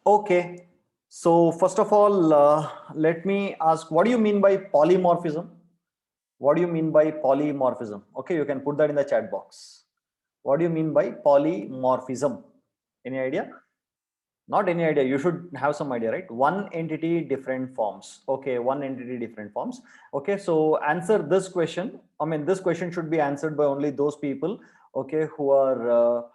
Okay. So first of all, let me ask, what do you mean by polymorphism? What do you mean by polymorphism? Okay, you can put that in the chat box. What do you mean by polymorphism? Any idea? Not any idea. You should have some idea, right? One entity, different forms. Okay, one entity, different forms. Okay, so answer this question. I mean, this question should be answered by only those people, okay, who are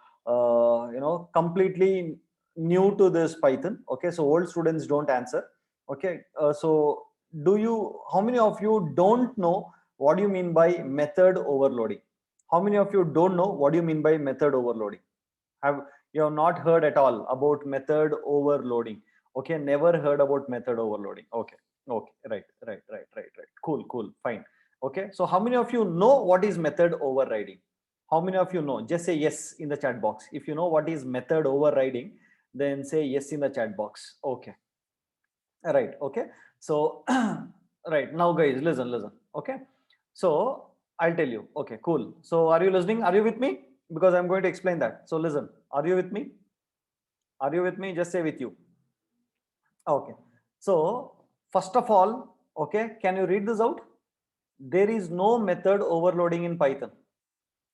completely new to this Python. Okay, so old students don't answer. Okay, so do you? How many of you don't know what do you mean by method overloading? How many of you don't know what do you mean by method overloading? Have you have not heard at all about method overloading? Okay, never heard about method overloading. Okay, okay, right. Cool, fine. Okay, so how many of you know what is method overriding? How many of you know? Just say yes in the chat box. If you know what is method overriding, then say yes in the chat box. Okay, right. Okay, so right now guys, listen. Okay, so I'll tell you. Okay, cool. So are you listening? Are you with me? Because I'm going to explain that. So listen, are you with me? Are you with me? Just say with you. Okay, so first of all, okay, can you read this out? There is no method overloading in Python.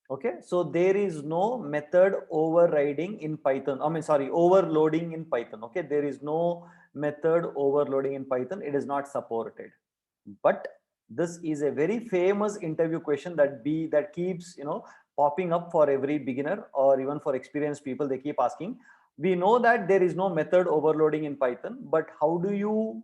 Okay, so there is no method overriding in Python. I mean, sorry, overloading in Python. Okay, there is no method overloading in Python. It is not supported. But this is a very famous interview question that keeps popping up for every beginner or even for experienced people. They keep asking. We know that there is no method overloading in Python, but how do you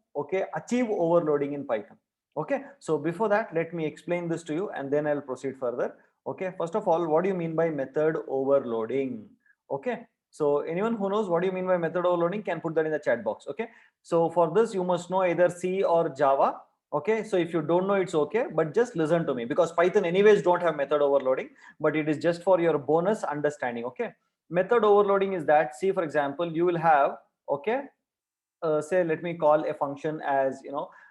achieve overloading in Python? Okay, so before that, let me explain this to you and then I'll proceed further. Okay, first of all, what do you mean by method overloading? Okay, so anyone who knows what do you mean by method overloading can put that in the chat box. Okay, so for this you must know either C or Java. Okay, so if you don't know, it's okay, but just listen to me, because Python anyways don't have method overloading, but it is just for your bonus understanding. Okay, method overloading is that, see, for example, you will have, okay, say let me call a function as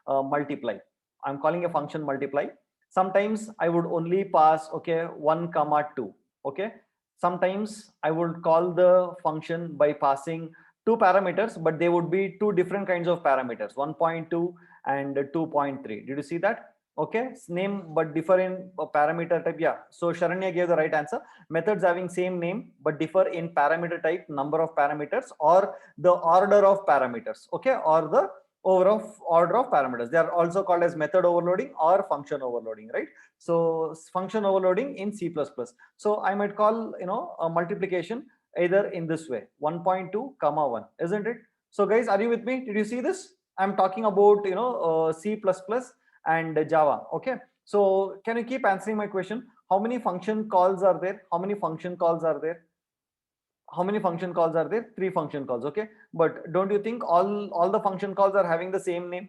multiply. I'm calling a function multiply. Sometimes I would only pass, okay, 1 comma 2. Okay, sometimes I would call the function by passing two parameters, but they would be two different kinds of parameters, 1.2 and 2.3. Did you see that? Okay, name but differ in parameter type. Yeah, so Sharanya gave the right answer. Methods having same name but differ in parameter type, number of parameters, or the order of parameters. Okay, or the overall order of parameters. They are also called as method overloading or function overloading, right? So function overloading in C++. So I might call a multiplication either in this way, 1.2 comma 1, isn't it? So guys, are you with me? Did you see this? I'm talking about C++ and Java. Okay, so can you keep answering my question? How many function calls are there? How many function calls are there? How many function calls are there? Three function calls. Okay, but don't you think all the function calls are having the same name?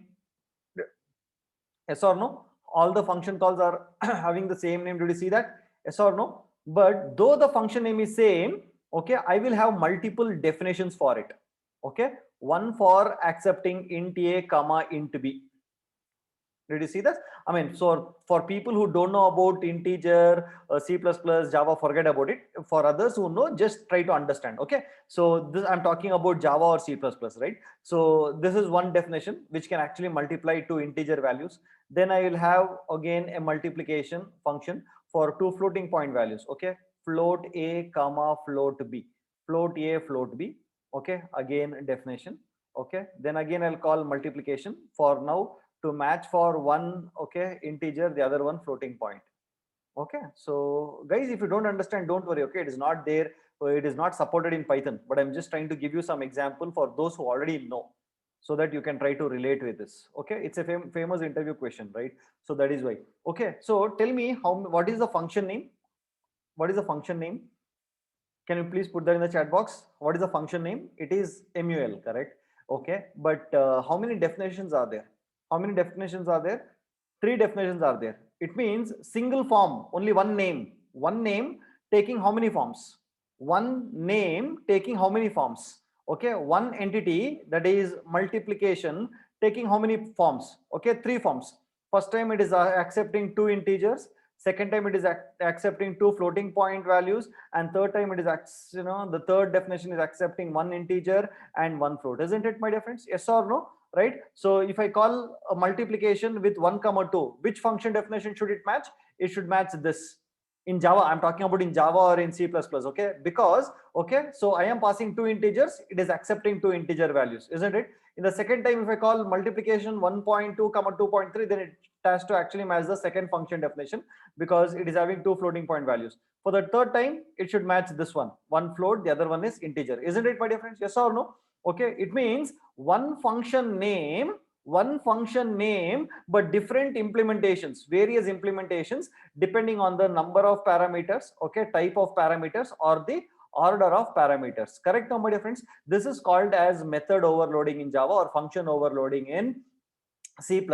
Yes or no? All the function calls are having the same name. Did you see that? Yes or no? But though the function name is same, okay, I will have multiple definitions for it. Okay, one for accepting int a comma int b. Did you see that? I mean, so for people who don't know about integer, C++, Java, forget about it. For others who know, just try to understand. Okay, so this I'm talking about Java or C++, right? So this is one definition which can actually multiply two integer values. Then I will have again a multiplication function for two floating point values. Okay, float a comma float b, float a float b. Okay, again definition. Okay, then again I'll call multiplication for now to match for one, okay, integer, the other one floating point. Okay, so guys, if you don't understand, don't worry. Okay, it is not there, it is not supported in Python, but I'm just trying to give you some example for those who already know, so that you can try to relate with this. Okay, it's a famous interview question, right? So that is why. Okay, so tell me, what is the function name? What is the function name? Can you please put that in the chat box? What is the function name? It is MUL, correct? Okay, but how many definitions are there? How many definitions are there? Three definitions are there. It means single form, only one name. One name taking how many forms? One name taking how many forms? Okay, one entity, that is multiplication, taking how many forms? Okay, three forms. First time it is accepting two integers. second time it is accepting two floating point values, and third time it is the third definition is accepting one integer and one float. Isn't it, my dear friends? Yes or no? Right? So if I call a multiplication with 1 comma 2, which function definition should it match? It should match this. In Java, I'm talking about in Java or in C++, okay? Because, okay, so I am passing two integers, it is accepting two integer values, isn't it? In the second time, if I call multiplication 1.2 comma 2.3, then it has to actually match the second function definition, because it is having two floating point values. For the third time, it should match this one float, the other one is integer. Isn't it, my dear friends? Yes or no? Okay, it means one function name, but different implementations, various implementations, depending on the number of parameters, okay, type of parameters, or the order of parameters. Correct now, my dear friends? This is called as method overloading in Java, or function overloading in C++.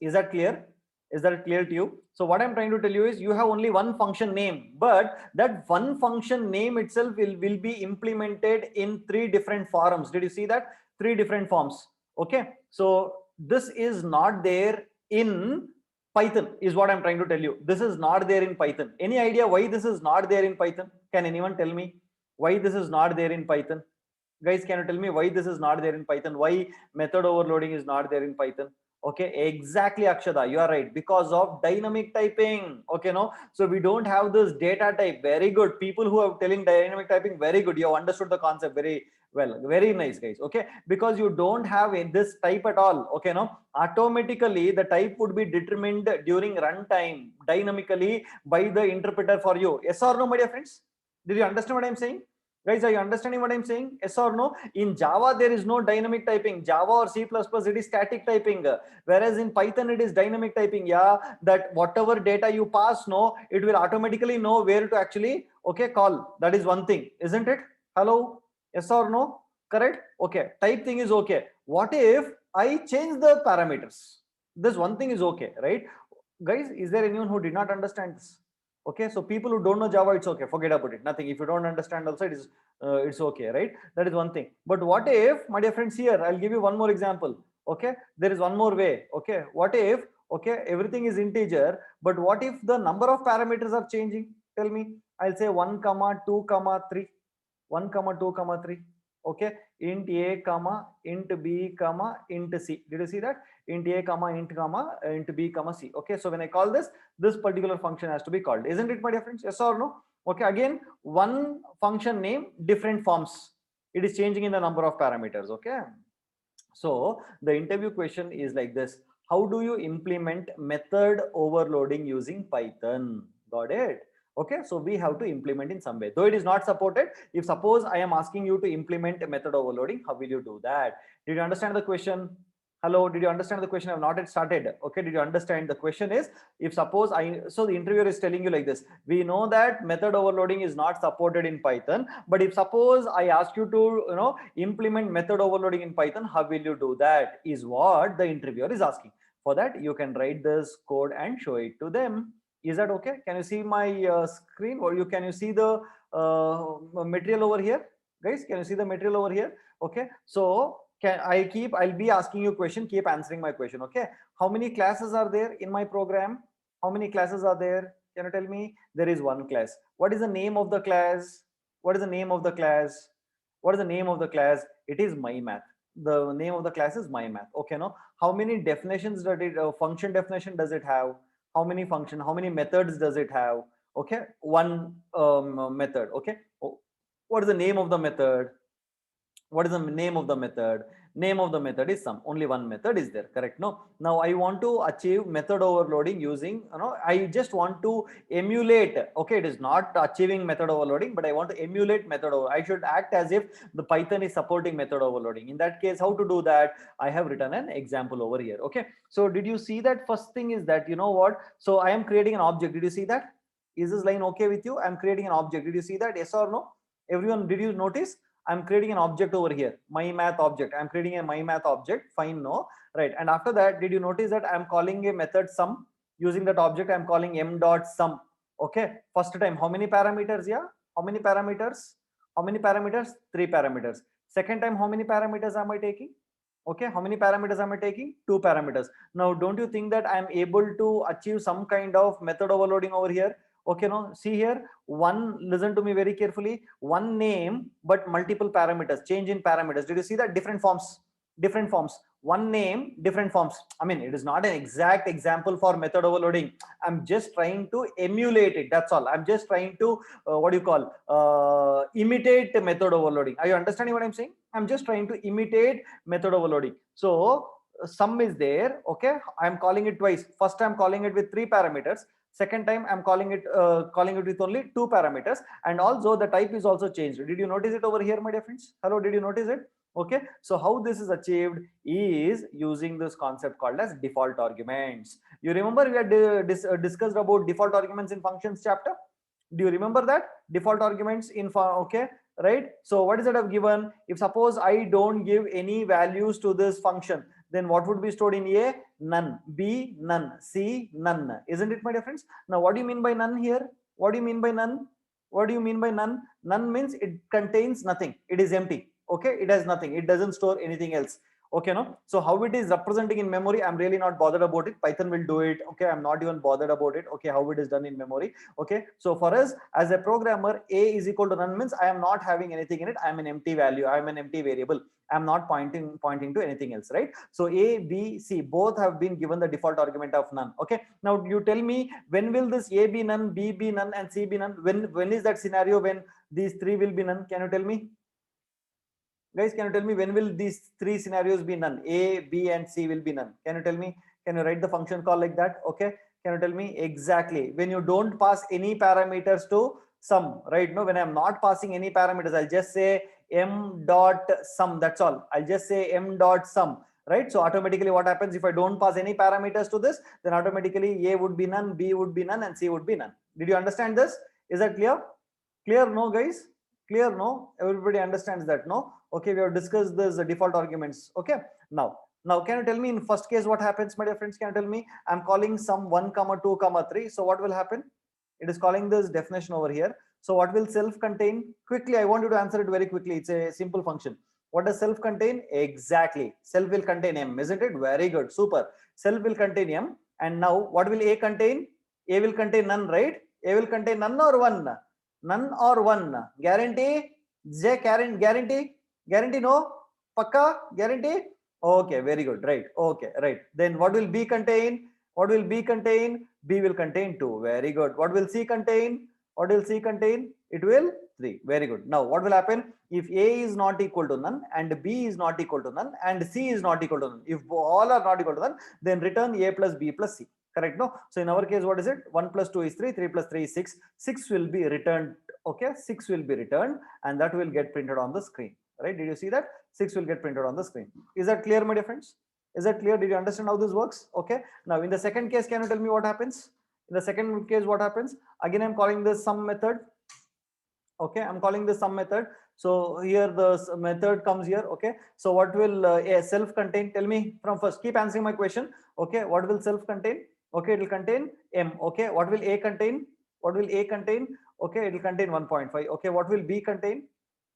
Is that clear? Is that clear to you? So what I'm trying to tell you is, you have only one function name, but that one function name itself will be implemented in three different forms. Did you see that? Three different forms. Okay, so this is not there in Python, is what I'm trying to tell you. This is not there in Python. Any idea why this is not there in Python? Can anyone tell me why this is not there in Python? Guys, can you tell me why this is not there in Python? Why method overloading is not there in Python? Okay, exactly, Akshada, you are right, because of dynamic typing. Okay, no, so we don't have this data type. Very good. People who are telling dynamic typing, very good, you have understood the concept very well. Very nice, guys. Okay, because you don't have this type at all. Okay, no, automatically the type would be determined during runtime dynamically by the interpreter for you. Yes or no, my dear friends? Did you understand what I'm saying? Guys, are you understanding what I'm saying? Yes or no? In Java, there is no dynamic typing. Java or C++, it is static typing. Whereas in Python, it is dynamic typing. Yeah, that whatever data you pass, no, it will automatically know where to actually, okay, call. That is one thing, isn't it? Hello? Yes or no? Correct? Okay. Type thing is okay. What if I change the parameters? This one thing is okay, right? Guys, is there anyone who did not understand this? Okay, so people who don't know Java, it's okay, forget about it, nothing. If you don't understand also, it's okay, right? That is one thing. But what if, my dear friends, here I'll give you one more example. Okay, there is one more way. Okay, what if, okay, everything is integer, but what if the number of parameters are changing? Tell me. I'll say 1 comma 2 comma 3, 1 comma 2 comma 3. Okay, int a comma int b comma int c. Did you see that? Int a comma int b comma c. Okay, so when I call this particular function has to be called, isn't it, my dear friends? Yes or no? Okay, again, one function name, different forms. It is changing in the number of parameters. Okay, so the interview question is like this: how do you implement method overloading using Python? Got it? Okay, so we have to implement in some way, though it is not supported. If suppose I am asking you to implement method overloading, how will you do that? Did you understand the question? Hello, did you understand the question? I have not yet started. Okay, did you understand? The question is, if suppose so the interviewer is telling you like this: we know that method overloading is not supported in Python, but if suppose I ask you to implement method overloading in Python, how will you do that? Is what the interviewer is asking. For that, you can write this code and show it to them. Is that okay? Can you see my screen, or can you see the material over here? Guys, can you see the material over here? Okay, so I'll be asking you a question, keep answering my question. Okay, how many classes are there in my program? How many classes are there? Can you tell me? There is one class. What is the name of the class? What is the name of the class? What is the name of the class? It is MyMath. The name of the class is MyMath. Okay, no, how many definitions does it function definition does it have? How many function, how many methods does it have? Okay, one method. Okay, what is the name of the method? What is the name of the method? Name of the method is sum. Only one method is there, correct? No, now I want to achieve method overloading using, I just want to emulate. Okay, it is not achieving method overloading, but I want to emulate method over. I should act as if the Python is supporting method overloading. In that case, how to do that? I have written an example over here. Okay, so did you see that? First thing is that, you know what, so I am creating an object. Did you see that? Is this line okay with you? I'm creating an object. Did you see that? Yes or no? Everyone, did you notice? I'm creating an object over here, MyMath object. I'm creating a MyMath object. Fine, no, right? And after that, did you notice that I'm calling a method sum using that object? I'm calling m.sum. Okay, first time, how many parameters? Yeah, how many parameters? How many parameters? 3 parameters. Second time, how many parameters am I taking? Okay, how many parameters am I taking? 2 parameters. Now don't you think that I am able to achieve some kind of method overloading over here? Okay, no, see here, one, listen to me very carefully, one name but multiple parameters, change in parameters. Did you see that? Different forms, different forms, one name, different forms. I mean, it is not an exact example for method overloading. I'm just trying to emulate it, that's all. I'm just trying to what do you call, imitate method overloading. Are you understanding what I'm saying? I'm just trying to imitate method overloading. So sum is there. Okay, I'm calling it twice. First I'm calling it with 3 parameters, second time I'm calling it with only 2 parameters, and also the type is also changed. Did you notice it over here, my dear friends? Hello, did you notice it? Okay, so how this is achieved is using this concept called as default arguments. You remember we had discussed about default arguments in functions chapter? Do you remember that? Default arguments in okay, right? So what is it I've given? If suppose I don't give any values to this function, then what would be stored in A? None. B, none. C, none. Isn't it, my dear friends? Now what do you mean by none here? What do you mean by none? What do you mean by none? None means it contains nothing, it is empty. Okay, it has nothing, it doesn't store anything else. Okay, no? So how it is representing in memory, I'm really not bothered about it. Python will do it. Okay, I'm not even bothered about it. Okay, how it is done in memory. Okay, so for us as a programmer, A is equal to none means I am not having anything in it. I'm an empty value, I'm an empty variable. I'm not pointing to anything else, right? So A, B, C both have been given the default argument of none. Okay, now you tell me, when will this A be none, B be none, and C be none? When is that scenario when these 3 will be none? Can you tell me? Guys, can you tell me when will these 3 scenarios be none? A, B, and C will be none. Can you tell me? Can you write the function call like that? Okay, can you tell me exactly when you don't pass any parameters to sum, right? No, when I'm not passing any parameters, I'll just say m dot sum, that's all. I'll just say m dot sum, right? So automatically what happens if I don't pass any parameters to this, then automatically A would be none, B would be none, and C would be none. Did you understand this? Is that clear? Clear? No, guys? Clear? No? Everybody understands that? No? Okay, we have discussed this default arguments. Okay, now can you tell me in first case what happens, my dear friends? Can you tell me? I'm calling sum 1 comma 2 comma 3. So what will happen? It is calling this definition over here. So what will self contain? Quickly, I want you to answer it very quickly. It's a simple function. What does self contain? Exactly, self will contain m, isn't it? Very good, super. Self will contain m. And now what will A contain? A will contain none, right? A will contain none or one? None or one? Guarantee? J guarantee? No? Pakka? Guarantee? Okay, very good, right? Okay, right. Then what will B contain? What will B contain? B will contain 2. Very good. What will C contain? What will C contain? It will 3. Very good. Now what will happen if A is not equal to none and B is not equal to none and C is not equal to none? If all are not equal to none, then return A plus B plus C. Correct? No? So in our case, what is it? 1 plus 2 is 3, 3 plus 3 is 6. 6 will be returned. Okay, 6 will be returned, and that will get printed on the screen. Right? Did you see that? 6 will get printed on the screen. Is that clear, my dear friends? Is that clear? Did you understand how this works? Okay. Now in the second case, can you tell me what happens? In the second case, what happens? Again, I'm calling this sum method. Okay, I'm calling this sum method. So here the method comes here. Okay, so what will a self contain? Tell me from first. Keep answering my question. Okay, what will self contain? Okay, it will contain m. Okay, what will A contain? What will A contain? Okay, it will contain 1.5. Okay, what will B contain?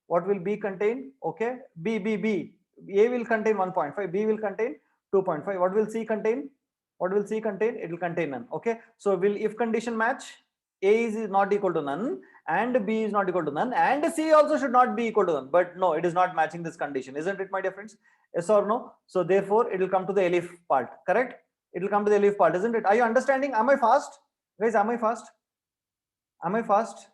What will B contain? Okay, B. A will contain 1.5. B will contain 2.5. What will C contain? What will C contain? It will contain none. Okay, so will if condition match? A is not equal to none and B is not equal to none and C also should not be equal to none. But no, it is not matching this condition, isn't it, my dear friends? Yes or no? So therefore, it will come to the elif part. Correct? It will come to the elif part, isn't it? Are you understanding? Am I fast, guys? Am I fast? Am I fast?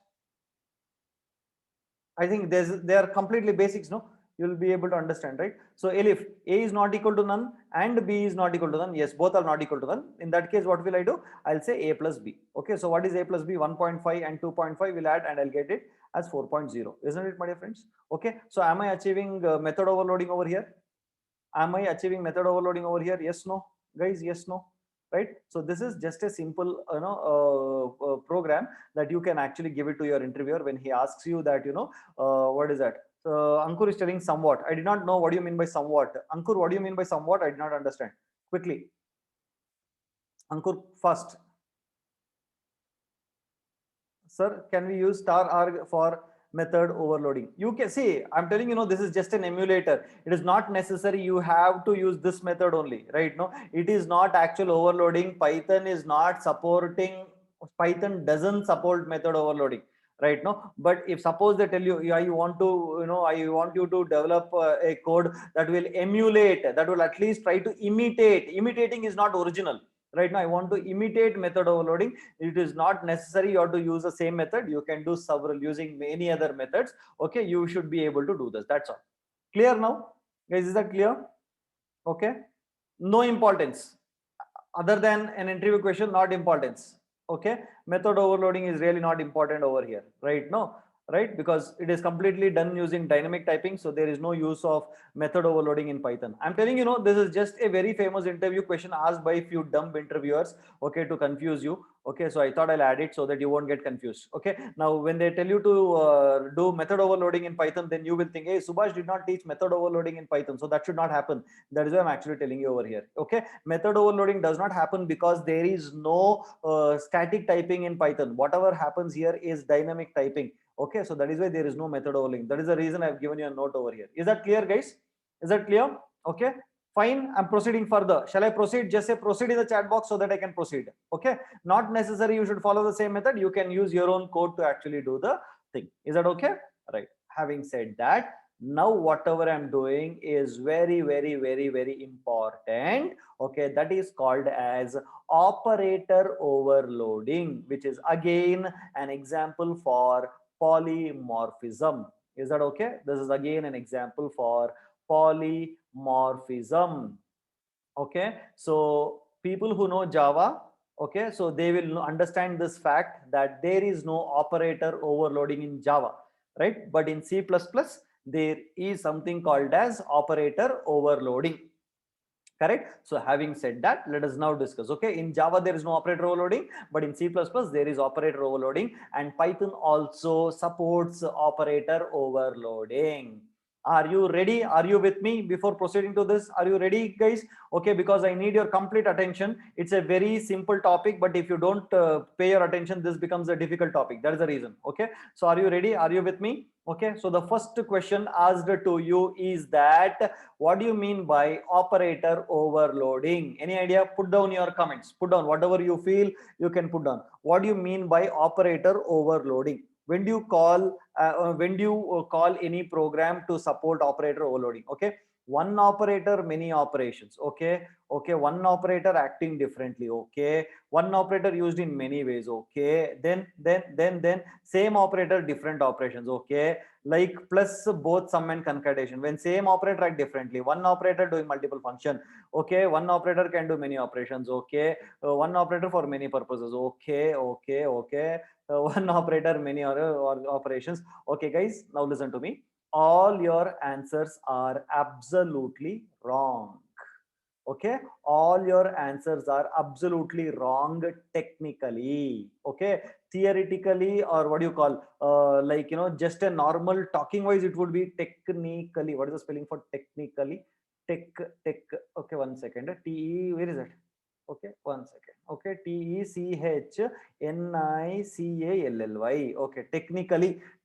I think they are completely basics, no? You'll be able to understand, right? So elif A is not equal to none and B is not equal to none. Yes, both are not equal to none. In that case, what will I do? I'll say A plus B. Okay, so what is A plus B? 1.5 and 2.5 will add and I'll get it as 4.0. Isn't it, my dear friends? Okay, so am I achieving method overloading over here? Am I achieving method overloading over here? Yes, no? Guys, yes, no? Right? So this is just a simple program that you can actually give it to your interviewer when he asks you that, what is that? So Ankur is telling somewhat. I did not know what do you mean by somewhat. Ankur, what do you mean by somewhat? I did not understand. Quickly. Ankur, first. Sir, can we use star arg for method overloading. You can see, I'm telling you, this is just an emulator. It is not necessary you have to use this method only, right? No, it is not actual overloading. Python is not supporting, Python doesn't support method overloading, right? No, but if suppose they tell you, yeah, you want to, I want you to develop a code that will emulate, that will at least try to imitate. Imitating is not original, right? Now I want to imitate method overloading. It is not necessary you have to use the same method. You can do several using many other methods. Okay, you should be able to do this. That's all. Clear now, guys? Is that clear? Okay, no importance other than an interview question, not importance. Okay, method overloading is really not important over here, right? No, right? Because it is completely done using dynamic typing, so there is no use of method overloading in Python. I'm telling you, this is just a very famous interview question asked by a few dumb interviewers, okay, to confuse you. Okay, so I thought I'll add it so that you won't get confused. Okay, now when they tell you to do method overloading in Python, then you will think, hey, Subhash did not teach method overloading in Python, so that should not happen. That is why I'm actually telling you over here. Okay, method overloading does not happen because there is no static typing in Python. Whatever happens here is dynamic typing. Okay, so that is why there is no method overloading. That is the reason I've given you a note over here. Is that clear, guys? Is that clear? Okay, fine. I'm proceeding further. Shall I proceed? Just say proceed in the chat box so that I can proceed. Okay, not necessary you should follow the same method. You can use your own code to actually do the thing. Is that okay? Right. Having said that, now whatever I'm doing is very, very, very, very important. Okay, that is called as operator overloading, which is again an example for polymorphism. Is that okay? This is again an example for polymorphism. Okay, so people who know Java, okay, so they will understand this fact that there is no operator overloading in Java, right? But in C++, there is something called as operator overloading. Correct. So having said that, let us now discuss. Okay, in Java there is no operator overloading, but in C++ there is operator overloading, and Python also supports operator overloading. Are you ready? Are you with me before proceeding to this? Are you ready, guys? Okay, because I need your complete attention. It's a very simple topic, but if you don't pay your attention, this becomes a difficult topic. That is the reason. Okay, so are you ready? Are you with me? Okay, so the first question asked to you is that what do you mean by operator overloading? Any idea? Put down your comments. Put down whatever you feel you can put down. What do you mean by operator overloading? When do you call any program to support operator overloading? Okay, one operator, many operations. Okay, one operator acting differently. Okay, one operator used in many ways. Okay, then same operator, different operations. Okay, like plus, both, sum and concatenation. When same operator act differently, one operator doing multiple function. Okay, one operator can do many operations. Okay, one operator for many purposes. Okay, one operator, many or operations. Okay, guys, now listen to me. All your answers are absolutely wrong. Okay, all your answers are absolutely wrong technically. Okay, theoretically, or what do you call, like, just a normal talking wise, it would be technically. What is the spelling for technically? Tech. Okay, one second. T, where is it? Okay, one second. Okay, Technically. Okay,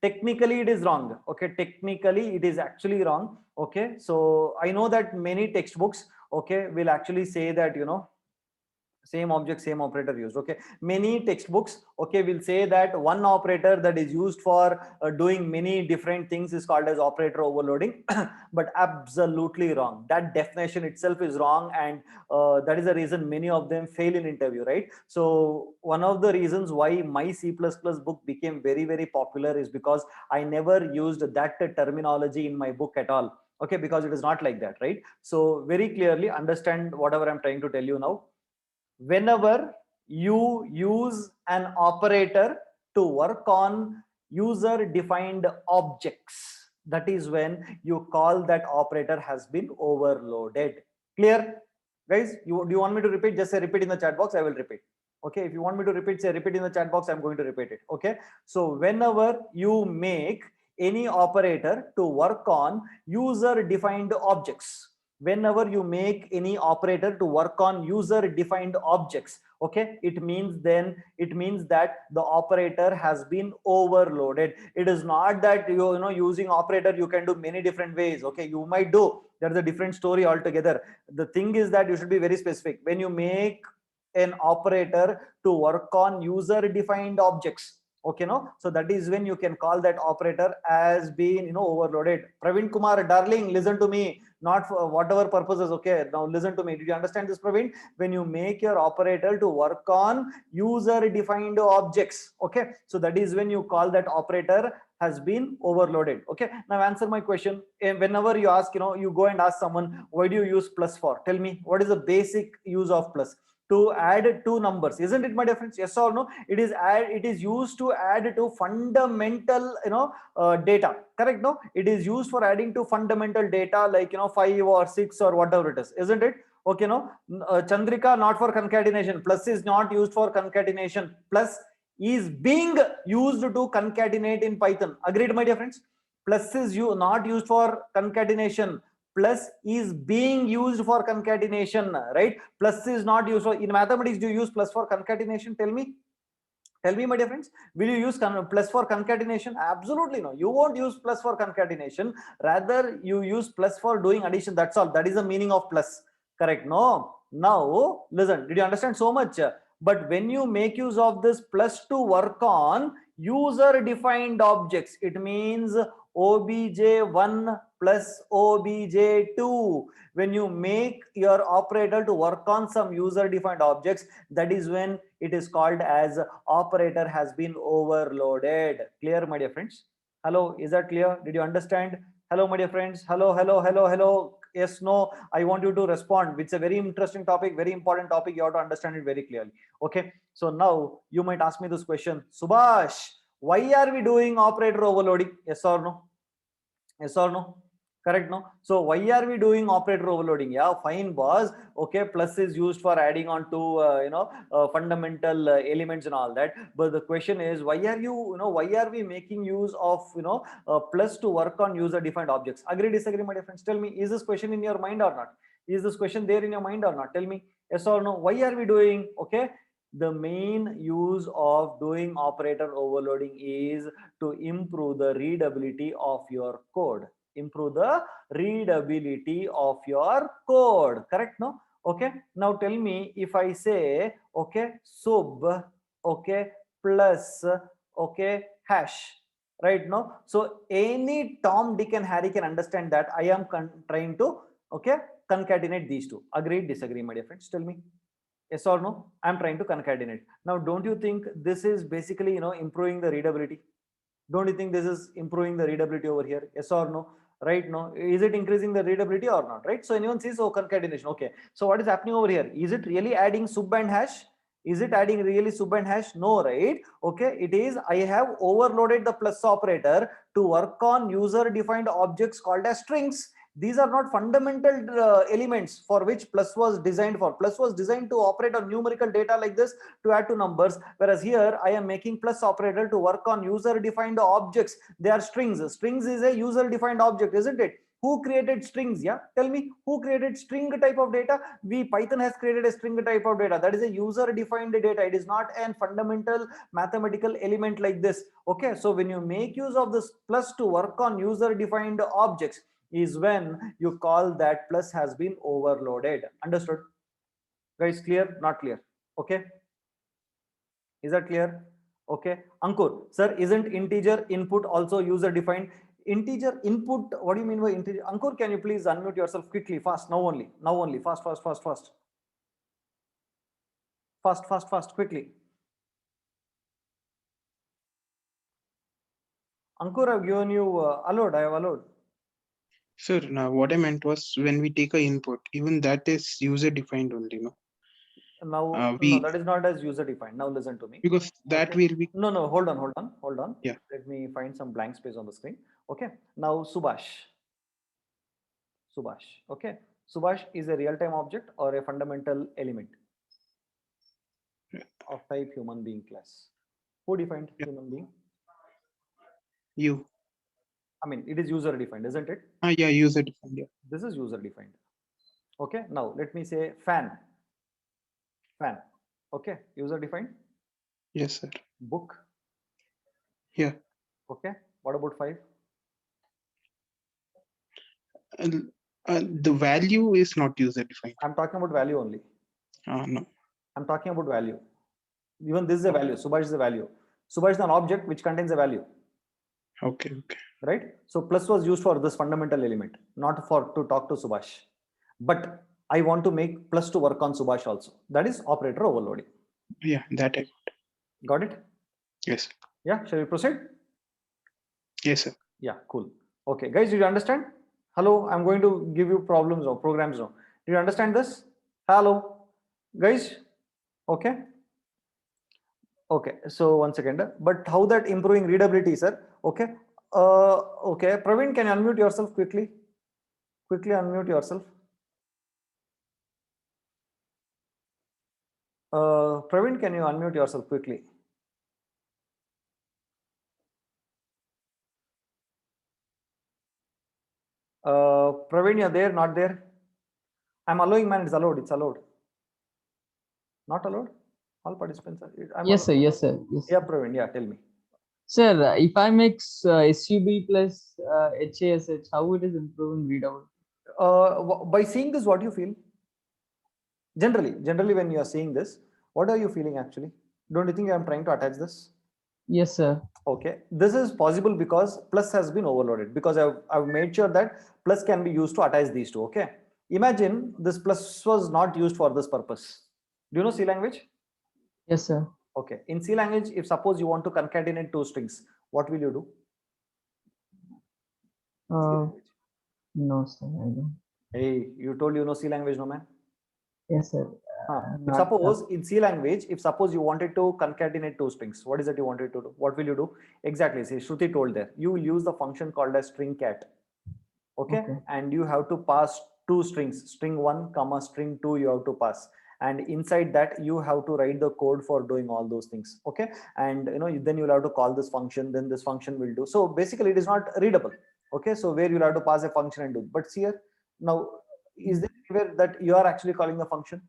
technically it is wrong. Okay, technically it is actually wrong. Okay, so I know that many textbooks, okay, will actually say that, same object, same operator used. Okay, many textbooks, okay, will say that one operator that is used for doing many different things is called as operator overloading. But absolutely wrong. That definition itself is wrong, and that is the reason many of them fail in interview, right? So one of the reasons why my C++ book became very, very popular is because I never used that terminology in my book at all. Okay, because it is not like that, right? So very clearly understand whatever I'm trying to tell you now. Whenever you use an operator to work on user defined objects, that is when you call that operator has been overloaded. Clear, guys? Do you want me to repeat? Just say repeat in the chat box, I will repeat. Okay, if you want me to repeat, say repeat in the chat box, I'm going to repeat it. Okay, so whenever you make any operator to work on user defined objects, whenever you make any operator to work on user defined objects, Okay, it means that the operator has been overloaded. It is not that you know using operator you can do many different ways. Okay, you might do, that's a different story altogether. The thing is that you should be very specific when you make an operator to work on user defined objects. Okay, no, so that is when you can call that operator as being, you know, overloaded. Praveen Kumar, darling, listen to me, not for whatever purposes. Okay, now listen to me. Did you understand this, Praveen? When you make your operator to work on user defined objects, okay, so that is when you call that operator has been overloaded. Okay, now answer my question. Whenever you ask, you know, you go and ask someone, why do you use plus for? Tell me, what is the basic use of plus? To add two numbers, isn't it, my dear friends? Yes or no? It is used to add to fundamental, you know, data, correct? No, it is used for adding to fundamental data, like, you know, 5 or 6 or whatever it is, isn't it? Okay, no, Chandrika, not for concatenation. Plus is not used for concatenation. Plus is being used to concatenate in Python. Agreed, my dear friends? Plus is not used for concatenation. Plus is being used for concatenation, right? Plus is not used for, in mathematics, do you use plus for concatenation? Tell me. Tell me, my dear friends, will you use plus for concatenation? Absolutely no. You won't use plus for concatenation. Rather, you use plus for doing addition. That's all. That is the meaning of plus. Correct? No. Now, listen. Did you understand so much? But when you make use of this plus to work on user-defined objects, it means obj1 plus obj2. When you make your operator to work on some user-defined objects, that is when it is called as operator has been overloaded. Clear, my dear friends? Hello, is that clear? Did you understand? Hello, my dear friends. Hello, hello, hello, hello. Yes, no, I want you to respond. It's a very interesting topic, very important topic. You have to understand it very clearly. Okay, so now you might ask me this question, Subhash, why are we doing operator overloading? Yes or no? Yes or no? Correct, no? So why are we doing operator overloading? Yeah, fine, boss. Okay, plus is used for adding on to fundamental elements and all that. But the question is, why are why are we making use of plus to work on user defined objects? Agree, disagree, my dear friends? Tell me, is this question in your mind or not? Is this question there in your mind or not? Tell me, yes or no? Why are we doing? Okay, the main use of doing operator overloading is to improve the readability of your code. Improve the readability of your code. Correct? No? Okay. Now tell me, if I say, okay, sub, okay, plus, okay, hash, right? No? So any Tom, Dick and Harry can understand that I am trying to, okay, concatenate these two. Agree, disagree, my dear friends? Tell me. Yes or no? I'm trying to concatenate. Now, don't you think this is basically, improving the readability? Don't you think this is improving the readability over here? Yes or no? Right? No? Is it increasing the readability or not? Right? So anyone says, oh, concatenation. Okay. So what is happening over here? Is it really adding sub and hash? Is it adding really sub and hash? No, right? Okay. It is, I have overloaded the plus operator to work on user defined objects called as strings. These are not fundamental elements for which plus was designed for. Plus was designed to operate on numerical data like this, to add to numbers, whereas here I am making plus operator to work on user defined objects. They are strings. Strings is a user defined object, isn't it? Who created strings? Yeah, tell me, who created string type of data? Python has created a string type of data. That is a user defined data. It is not an fundamental mathematical element like this. Okay, so when you make use of this plus to work on user defined objects, is when you call that plus has been overloaded. Understood, guys? Clear? Not clear? Okay, is that clear? Okay, Ankur, sir, isn't integer input also user defined? Integer input, what do you mean by integer? Ankur, can you please unmute yourself quickly? Fast, now only, fast, quickly. Ankur, I've given you allowed. I have allowed. Sir, now what I meant was when we take a input, even that is user defined only, no? Now, no, that is not as user defined. Now listen to me. Because that okay. will be. No, hold on. Yeah. Let me find some blank space on the screen. Okay. Now Subhash. Okay. Subhash is a real-time object or a fundamental element of type human being class. Who defined human being? You. I mean, it is user defined, isn't it? Yeah, user defined. Yeah. This is user defined. Okay. Now let me say fan. Okay, user defined. Yes, sir. Book. Here, Okay, what about 5? the value is not user defined. I'm talking about value only. No. I'm talking about value. Even this is a value. Subhash is a value. Subhash is an object which contains a value, Okay. Okay. right? So plus was used for this fundamental element, not for to talk to Subhash. But I want to make plus to work on Subhash also. That is operator overloading. Yeah, that I Got it? yes. Yeah. Shall we proceed? Yes, sir. Yeah. Cool. Okay, guys, did you understand? Hello, I'm going to give you problems or programs now. Do you understand this? Hello, guys. Okay. Okay, so 1 second. But how that improving readability, sir? Okay. Okay. Praveen, can you unmute yourself quickly? Quickly unmute yourself. Praveen, can you unmute yourself quickly? Praveen, you're there, not there? I'm allowing, man. It's allowed. It's allowed. Not allowed? All participants are. Yes, sir. Yes, sir. Yes. Yeah, Praveen. Yeah, tell me. Sir, if I mix SUB plus HASH, how it is improving readout? By seeing this, what do you feel? Generally, when you are seeing this, what are you feeling actually? Don't you think I'm trying to attach this? Yes, sir. Okay, this is possible because plus has been overloaded, because I've made sure that plus can be used to attach these two. Okay, imagine this plus was not used for this purpose. Do you know C language? Yes, sir. Okay, in C language, if suppose you want to concatenate two strings, what will you do? C language. No, sir. I don't. Hey, you told you know C language, no man? Yes, sir. If suppose in C language, if suppose you wanted to concatenate two strings, what is it you wanted to do? What will you do? Exactly. See, Shruti told there. You will use the function called as string cat. Okay? And you have to pass two strings, string 1 comma string 2 you have to pass, and inside that you have to write the code for doing all those things. Okay, and then you'll have to call this function, then this function will do. So basically it is not readable. Okay, so where you'll have to pass a function and do. But see here now, is there anywhere that you are actually calling the function?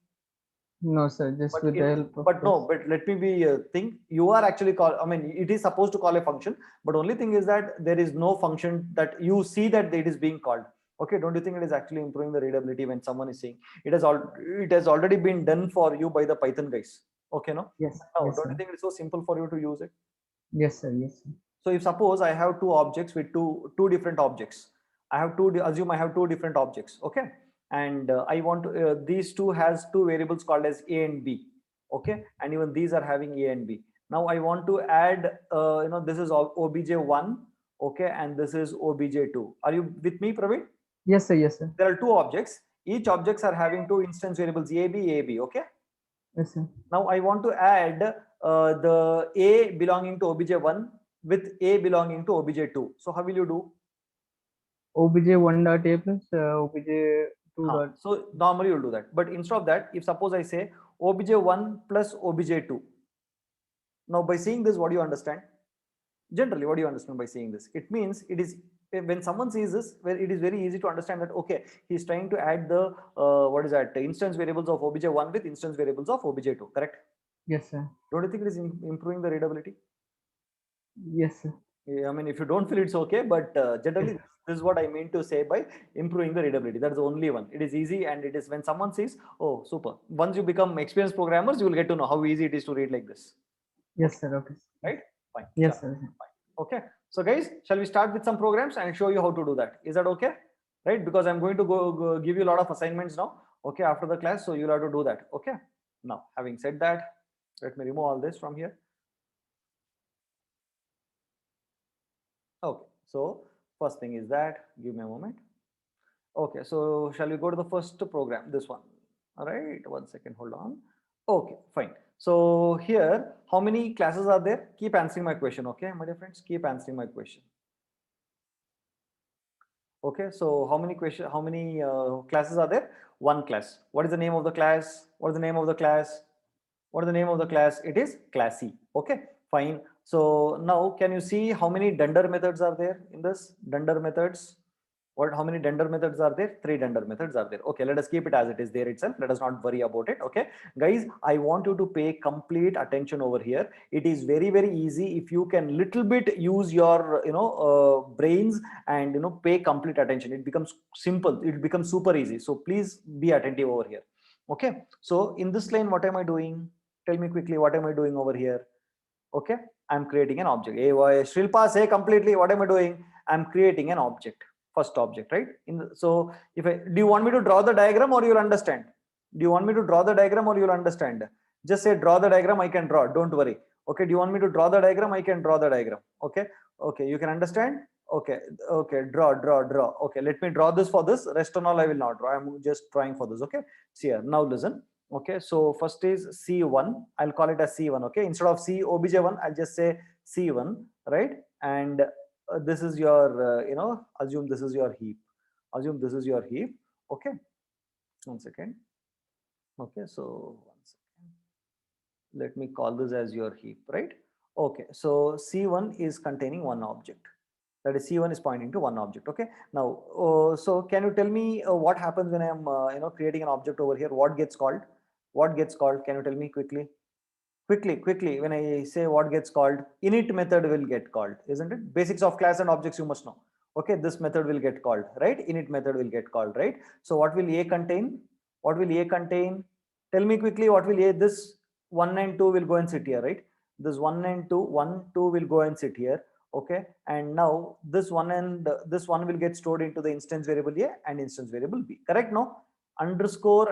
No, sir. Just with the help of but no, but let me be think. You are actually call. I mean, it is supposed to call a function, but only thing is that there is no function that you see that it is being called. Okay, don't you think it is actually improving the readability when someone is saying it has already been done for you by the Python guys? Okay, no? Yes. No, Yes, don't sir. you think it's so simple for you to use it? Yes, sir. Yes, sir. So if suppose I have two objects with two different objects, I have assume I have two different objects. Okay, and I want to these two has two variables called as A and B. Okay, and even these are having A and B. Now I want to add this is obj1, okay, and this is obj2. Are you with me, Praveen? Yes, sir. Yes, sir. There are two objects. Each objects are having two instance variables AB. Okay. Yes, sir. Now I want to add the A belonging to obj1 with A belonging to obj2. So how will you do? OBJ1 dot A plus OBJ2 dot. So normally you'll do that. But instead of that, if suppose I say obj1 plus obj2. Now by seeing this, what do you understand? Generally, what do you understand by seeing this? It means it is when someone sees this, where it is very easy to understand that okay, he's trying to add the what is that, instance variables of obj1 with instance variables of obj2. Correct? Yes, sir. Don't you think it is improving the readability? Yes, sir. I mean, if you don't feel it's okay, but generally this is what I mean to say by improving the readability. That's the only one. It is easy, and it is when someone says, "Oh, super!" Once you become experienced programmers, you will get to know how easy it is to read like this. Yes, sir. Okay. Right? Fine. Yes, Sure. sir. Fine. Okay. So, guys, shall we start with some programs and show you how to do that? Is that okay? Right? Because I'm going to go give you a lot of assignments now. Okay, after the class, so you'll have to do that. Okay. Now, having said that, let me remove all this from here. Okay, so first thing is that, give me a moment. Okay, so shall we go to the first program, this one? All right, 1 second, hold on. Okay, fine. So here, how many classes are there? Keep answering my question, okay, my dear friends, keep answering my question. Okay, so how many classes are there? One class. What is the name of the class? What is the name of the class? What is the name of the class? It is class C. Okay, fine. So now can you see how many dunder methods are there in this? Dunder methods. How many Dender methods are there? 3 Dender methods are there. Okay, let us keep it as it is there itself. Let us not worry about it. Okay, guys, I want you to pay complete attention over here. It is very, very easy if you can little bit use your, brains and, pay complete attention. It becomes simple. It becomes super easy. So please be attentive over here. Okay, so in this line, what am I doing? Tell me quickly, what am I doing over here? Okay, I'm creating an object. Hey, Shrilpa, say completely, what am I doing? I'm creating an object, first object, right? So if do you want me to draw the diagram or you'll understand? Do you want me to draw the diagram or you'll understand? Just say draw the diagram, I can draw, don't worry. Okay, do you want me to draw the diagram? I can draw the diagram. Okay, okay, you can understand? Okay, okay, draw. Okay, let me draw this for this. Rest and all I will not draw. I'm just trying for this. Okay, see here. Now listen. Okay, so first is C1. I'll call it as C1. Okay, instead of C obj1, I'll just say C1, right? And this is your, assume this is your heap. Assume this is your heap. Okay, 1 second. Okay, so 1 second. Let me call this as your heap, right? Okay, so C1 is containing one object. That is C1 is pointing to one object. Okay, now, so can you tell me what happens when I'm, creating an object over here? What gets called? What gets called? Can you tell me quickly? Quickly. When I say what gets called, init method will get called, isn't it? Basics of class and objects you must know. Okay, this method will get called, right? Init method will get called, right? So what will A contain? What will A contain? Tell me quickly, what will A? This 1 and 2 will go and sit here, right? This 1 and 2, 1, 2 will go and sit here. Okay, and now this one and this one will get stored into the instance variable A and instance variable B. Correct? No? Underscore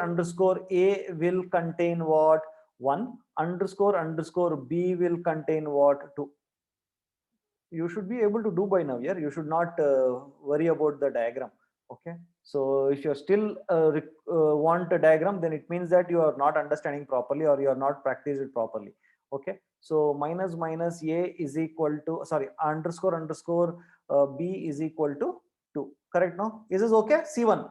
A will contain what? 1. Underscore B will contain what? 2. You should be able to do by now. Yeah, you should not worry about the diagram. Okay, so if you're still want a diagram, then it means that you are not understanding properly or you are not practiced it properly. Okay, so minus A is equal to, sorry, underscore B is equal to 2. Correct? No? Is this okay? C1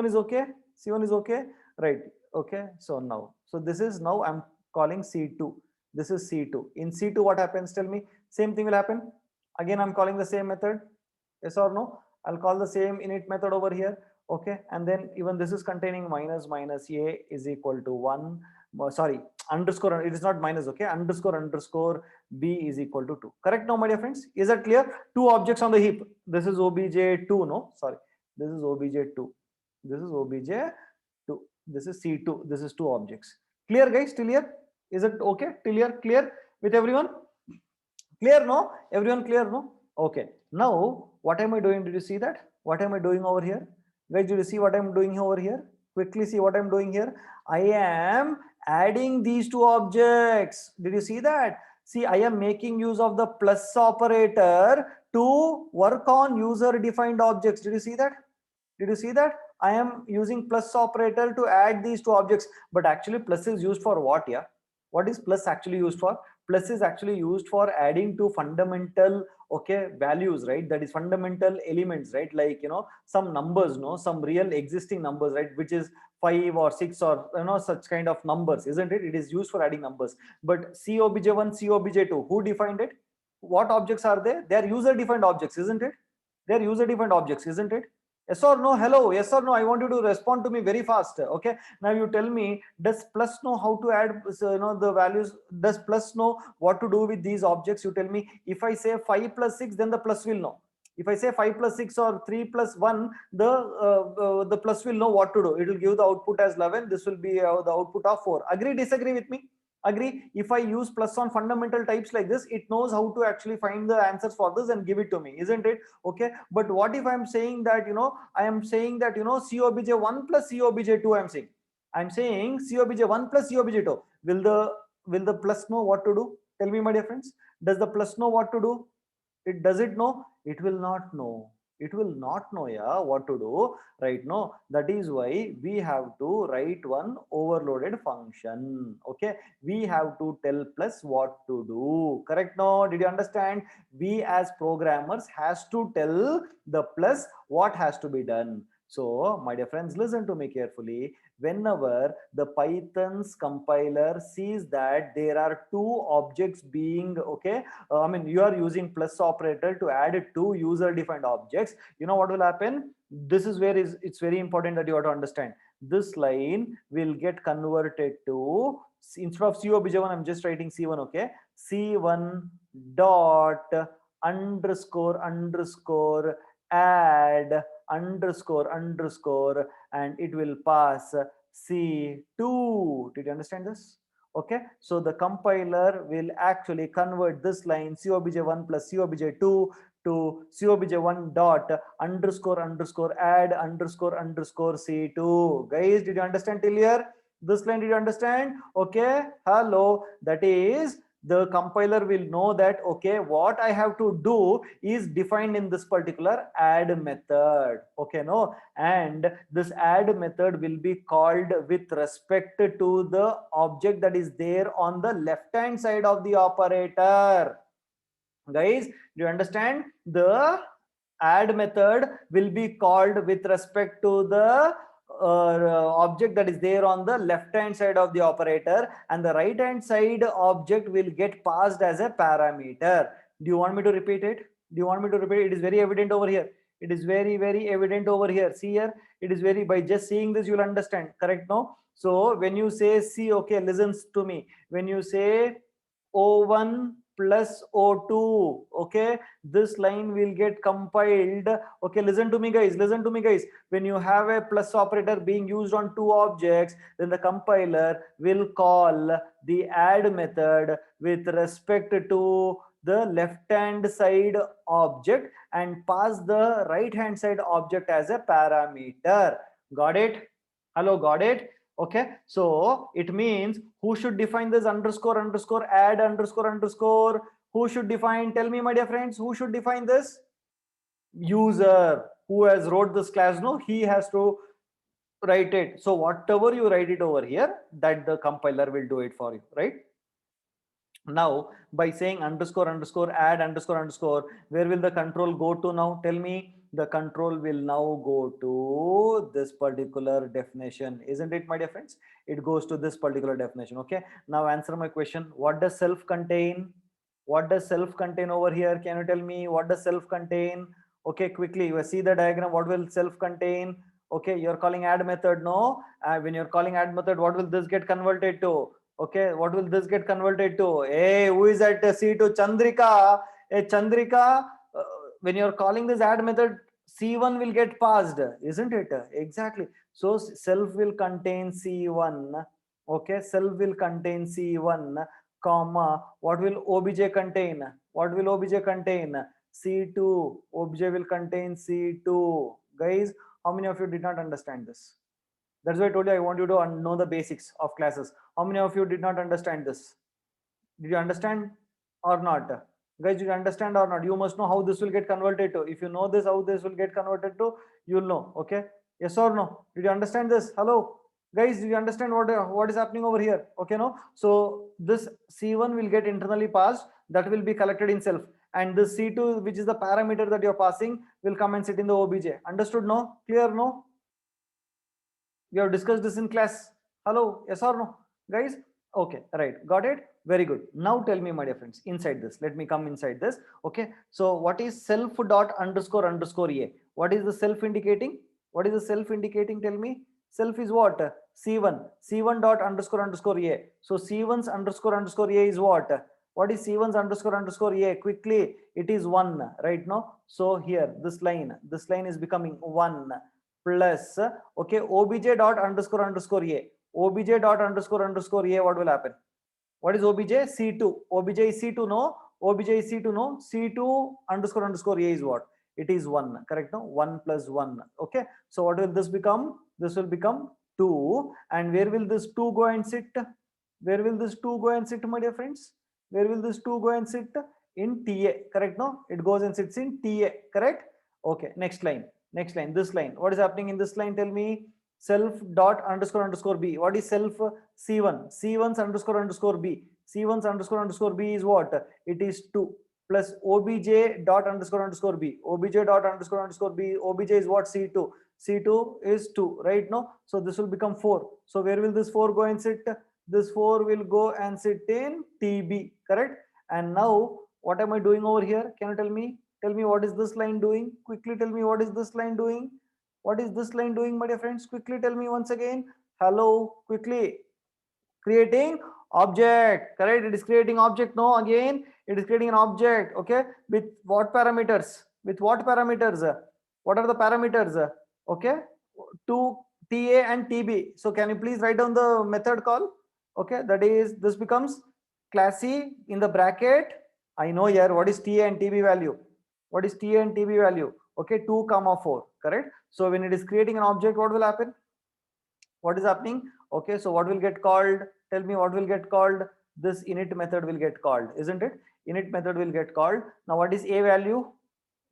is okay. C1 is okay, right? Okay, so now, so this is, now I'm calling C2. This is C2. In C2, what happens? Tell me. Same thing will happen. Again, I'm calling the same method. Yes or no? I'll call the same init method over here. Okay, and then even this is containing minus A is equal to 1. Sorry, underscore, it is not minus. Okay, underscore B is equal to 2. Correct now, my dear friends? Is that clear? Two objects on the heap. This is obj2. No, sorry, this is obj2. This is obj2. This is C2. This is two objects. Clear, guys? Till here? Is it okay? Till here? Clear with everyone? Clear? No? Everyone clear? No? Okay. Now, what am I doing? Did you see that? What am I doing over here? Guys, did you see what I'm doing over here? Quickly see what I'm doing here. I am adding these two objects. Did you see that? See, I am making use of the plus operator to work on user defined objects. Did you see that? Did you see that? I am using plus operator to add these two objects, but actually plus is used for what? Yeah, what is plus actually used for? Plus is actually used for adding to fundamental, okay, values, right? That is fundamental elements, right? Like, some numbers, no, some real existing numbers, right? Which is 5 or 6 or, such kind of numbers, isn't it? It is used for adding numbers. But COBJ1, COBJ2, who defined it? What objects are they? They are user defined objects, isn't it? They are user defined objects, isn't it? Yes or no? Hello, yes or no? I want you to respond to me very fast. Okay, now you tell me, does plus know how to add, the values? Does plus know what to do with these objects? You tell me. If I say 5 plus 6, then the plus will know. If I say 5 plus 6 or 3 plus 1, the plus will know what to do. It will give the output as 11. This will be the output of 4. Agree, disagree with me? Agree. If I use plus on fundamental types like this, it knows how to actually find the answers for this and give it to me, isn't it? Okay, but what if I'm saying that, I am saying that, COBJ1 plus COBJ2, I'm saying COBJ1 plus COBJ2. Will the plus know what to do? Tell me, my dear friends. Does the plus know what to do? Does it know? It will not know. It will not know, yeah, what to do, right? No, that is why we have to write one overloaded function. Okay, we have to tell plus what to do. Correct? No, did you understand? We as programmers has to tell the plus what has to be done. So, my dear friends, listen to me carefully. Whenever the Python's compiler sees that there are two objects being, okay, I mean, you are using plus operator to add two user defined objects, you know what will happen? This is where it's very important that you have to understand. This line will get converted to, instead of COBJ1, I'm just writing C1, okay? C1 dot underscore underscore add underscore underscore, and it will pass C2. Did you understand this? Okay, so the compiler will actually convert this line COBJ1 plus COBJ2 to COBJ1 dot underscore underscore add underscore underscore C2. Guys, did you understand till here? This line, did you understand? Okay, hello. That is, the compiler will know that, okay, what I have to do is defined in this particular add method. Okay, no, and this add method will be called with respect to the object that is there on the left hand side of the operator. Guys, do you understand? The add method will be called with respect to the object that is there on the left hand side of the operator, and the right hand side object will get passed as a parameter. Do you want me to repeat it? Do you want me to repeat it? It is very evident over here. It is very, very evident over here. See here, it is very, by just seeing this you will understand, correct? No, so when you say C, okay, listens to me, when you say O1 plus O2, okay, this line will get compiled. Okay, listen to me guys, listen to me guys. When you have a plus operator being used on two objects, then the compiler will call the add method with respect to the left hand side object and pass the right hand side object as a parameter. Got it? Hello, got it? Okay, so it means who should define this underscore underscore add underscore underscore? Who should define? Tell me, my dear friends, who should define this? User who has wrote this class, no, he has to write it. So whatever you write it over here, that the compiler will do it for you, right? Now by saying underscore underscore add underscore underscore, where will the control go to now? Tell me. The control will now go to this particular definition, isn't it, my dear friends? It goes to this particular definition. Okay, now answer my question. What does self contain? What does self contain over here? Can you tell me what does self contain? Okay, quickly, you see the diagram. What will self contain? Okay, you're calling add method, no? When you're calling add method, what will this get converted to? Okay, what will this get converted to? Hey, who is at C2? Chandrika. Hey, Chandrika, when you're calling this add method, C1 will get passed, isn't it? Exactly. So self will contain C1. Okay, self will contain C1, comma. What will obj contain? What will obj contain? C2. Obj will contain C2. Guys, how many of you did not understand this? That's why I told you I want you to know the basics of classes. How many of you did not understand this? Did you understand or not? Guys, did you understand or not? You must know how this will get converted to. If you know this, how this will get converted to, you'll know. Okay, yes or no? Did you understand this? Hello guys, do you understand what is happening over here? Okay, no, so this C1 will get internally passed, that will be collected in self, and this C2, which is the parameter that you're passing, will come and sit in the obj. Understood? No? Clear? No? We have discussed this in class. Hello, yes or no, guys? Okay, right, got it. Very good. Now tell me, my dear friends, inside this, let me come inside this. Okay, so what is self dot underscore underscore a? What is the self indicating? What is the self indicating? Tell me. Self is what? C1 dot underscore underscore a. So C1's underscore underscore a is what? What is C1's underscore underscore a? Quickly, it is 1, right? No, so here this line is becoming 1 plus, okay, obj dot underscore underscore a. Obj dot underscore underscore a, what will happen? What is obj? C2. Obj is C2, no? Obj is C2, no? C2 underscore underscore a is what? It is 1, correct? No, 1 plus 1. Okay, so what will this become? This will become 2. And where will this 2 go and sit? Where will this 2 go and sit, my dear friends? Where will this 2 go and sit? In TA, correct? No, it goes and sits in TA, correct? Okay, next line. Next line, this line. What is happening in this line? Tell me. Self dot underscore underscore b. What is self? C1. C1's underscore underscore b. C1's underscore underscore b is what? It is 2 plus obj dot underscore underscore b. Obj dot underscore underscore b. Obj is what? C2. C2 is 2, right? No, so this will become 4. So where will this 4 go and sit? This 4 will go and sit in TB, correct? And now what am I doing over here? Can you tell me? Tell me what is this line doing? Quickly tell me what is this line doing? What is this line doing, my dear friends? Quickly tell me once again. Hello, quickly. Creating object, correct? It is creating object. No, again, it is creating an object. Okay, with what parameters? With what parameters? What are the parameters? Okay, to TA and TB. So can you please write down the method call? Okay, that is, this becomes classy in the bracket. I know here what is TA and TB value. What is TA and TB value? Okay, 2 comma 4, correct? So when it is creating an object, what will happen? What is happening? Okay, so what will get called? Tell me what will get called? This init method will get called, isn't it? Init method will get called. Now what is a value?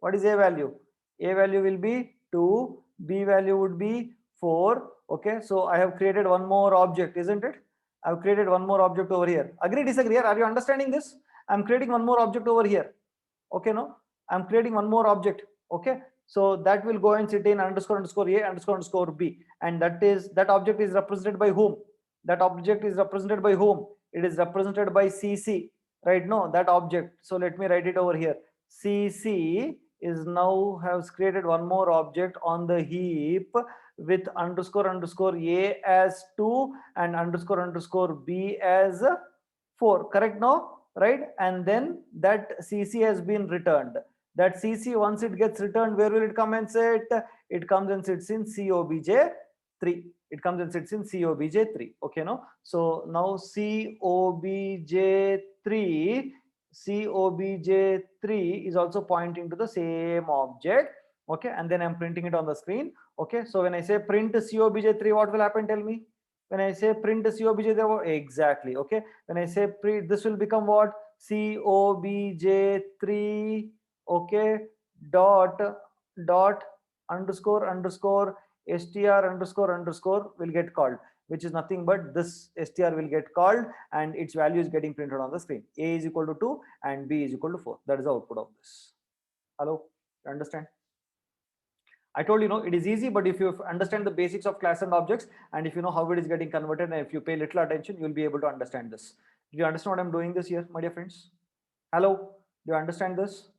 What is a value? A value will be 2, b value would be 4. Okay, so I have created one more object, isn't it? I've created one more object over here. Agree, disagree? Are you understanding this? I'm creating one more object over here. Okay, no, I'm creating one more object. Okay, so that will go and sit in underscore underscore a underscore underscore b, and that object is represented by whom? That object is represented by whom? It is represented by CC, right? No, that object. So let me write it over here. CC is now has created one more object on the heap with underscore underscore a as 2 and underscore underscore b as 4, correct? No, right? And then that CC has been returned. That CC, once it gets returned, where will it come and sit? It comes and sits in COBJ3. It comes and sits in COBJ3. Okay, no? So now COBJ3 is also pointing to the same object. Okay, and then I'm printing it on the screen. Okay, so when I say print COBJ3, what will happen? Tell me. When I say print COBJ3, exactly. Okay, when I say print, this will become what? COBJ3. Okay, dot underscore underscore str underscore underscore will get called, which is nothing but this str will get called, and its value is getting printed on the screen. A is equal to 2 and b is equal to 4. That is the output of this. Hello, you understand? I told you, no, it is easy, but if you understand the basics of class and objects, and if you know how it is getting converted, and if you pay little attention, you will be able to understand this. Do you understand what I'm doing this here, my dear friends? Hello, do you understand this?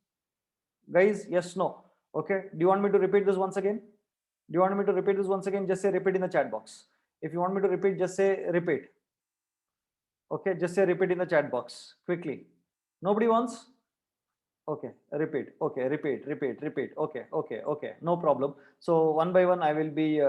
Guys, yes, no? Okay, do you want me to repeat this once again? Do you want me to repeat this once again? Just say repeat in the chat box. If you want me to repeat, just say repeat. Okay, just say repeat in the chat box quickly. Nobody wants? Okay, repeat. Okay, repeat. Okay, no problem. So one by one I will be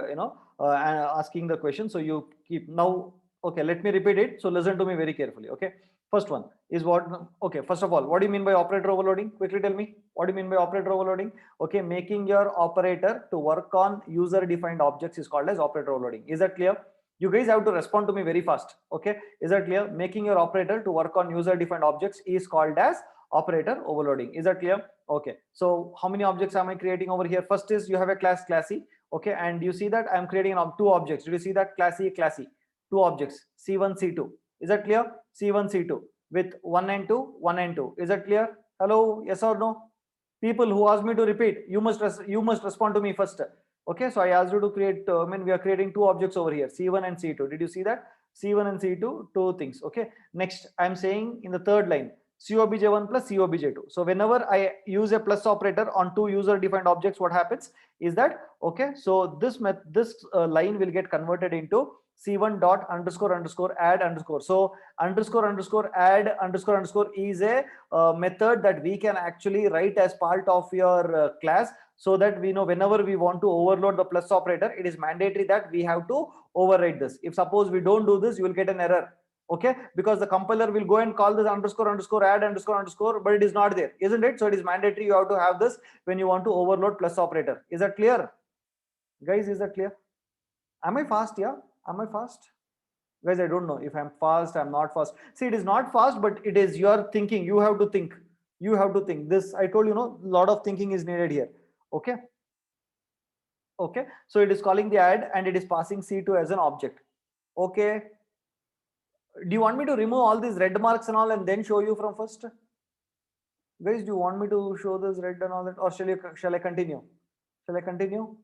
asking the question, so you keep now. Okay, let me repeat it, so listen to me very carefully. Okay, first one is what? Okay, first of all, what do you mean by operator overloading? Quickly tell me, what do you mean by operator overloading? Okay, making your operator to work on user defined objects is called as operator overloading. Is that clear? You guys have to respond to me very fast. Okay, is that clear? Making your operator to work on user defined objects is called as operator overloading. Is that clear? Okay, so how many objects am I creating over here? First is you have a class classy. Okay, and you see that I'm creating two objects. Did you see that? Classy, two objects, C1, C2. Is that clear? C1, C2 with 1 and 2, 1 and 2. Is that clear? Hello, yes or no? People who asked me to repeat, you must respond to me first. Okay, so I asked you to create, we are creating two objects over here, C1 and C2. Did you see that? C1 and C2, two things. Okay, next I'm saying in the third line, COBJ1 plus COBJ2. So whenever I use a plus operator on two user defined objects, what happens is that, okay, so this line will get converted into C1 dot underscore underscore add underscore. So underscore underscore add underscore underscore is a method that we can actually write as part of your class, so that we know whenever we want to overload the plus operator, it is mandatory that we have to override this. If suppose we don't do this, you will get an error. Okay, because the compiler will go and call this underscore underscore add underscore underscore, but it is not there, isn't it? So it is mandatory, you have to have this when you want to overload plus operator. Is that clear, guys? Is that clear? Am I fast? Yeah, am I fast, guys? I don't know if I'm fast, I'm not fast. See, it is not fast, but it is your thinking. You have to think, this. I told you, a lot of thinking is needed here. Okay, okay, so it is calling the add and it is passing C2 as an object. Okay, do you want me to remove all these red marks and all and then show you from first? Guys, do you want me to show this red and all that, or shall I continue? Shall I continue?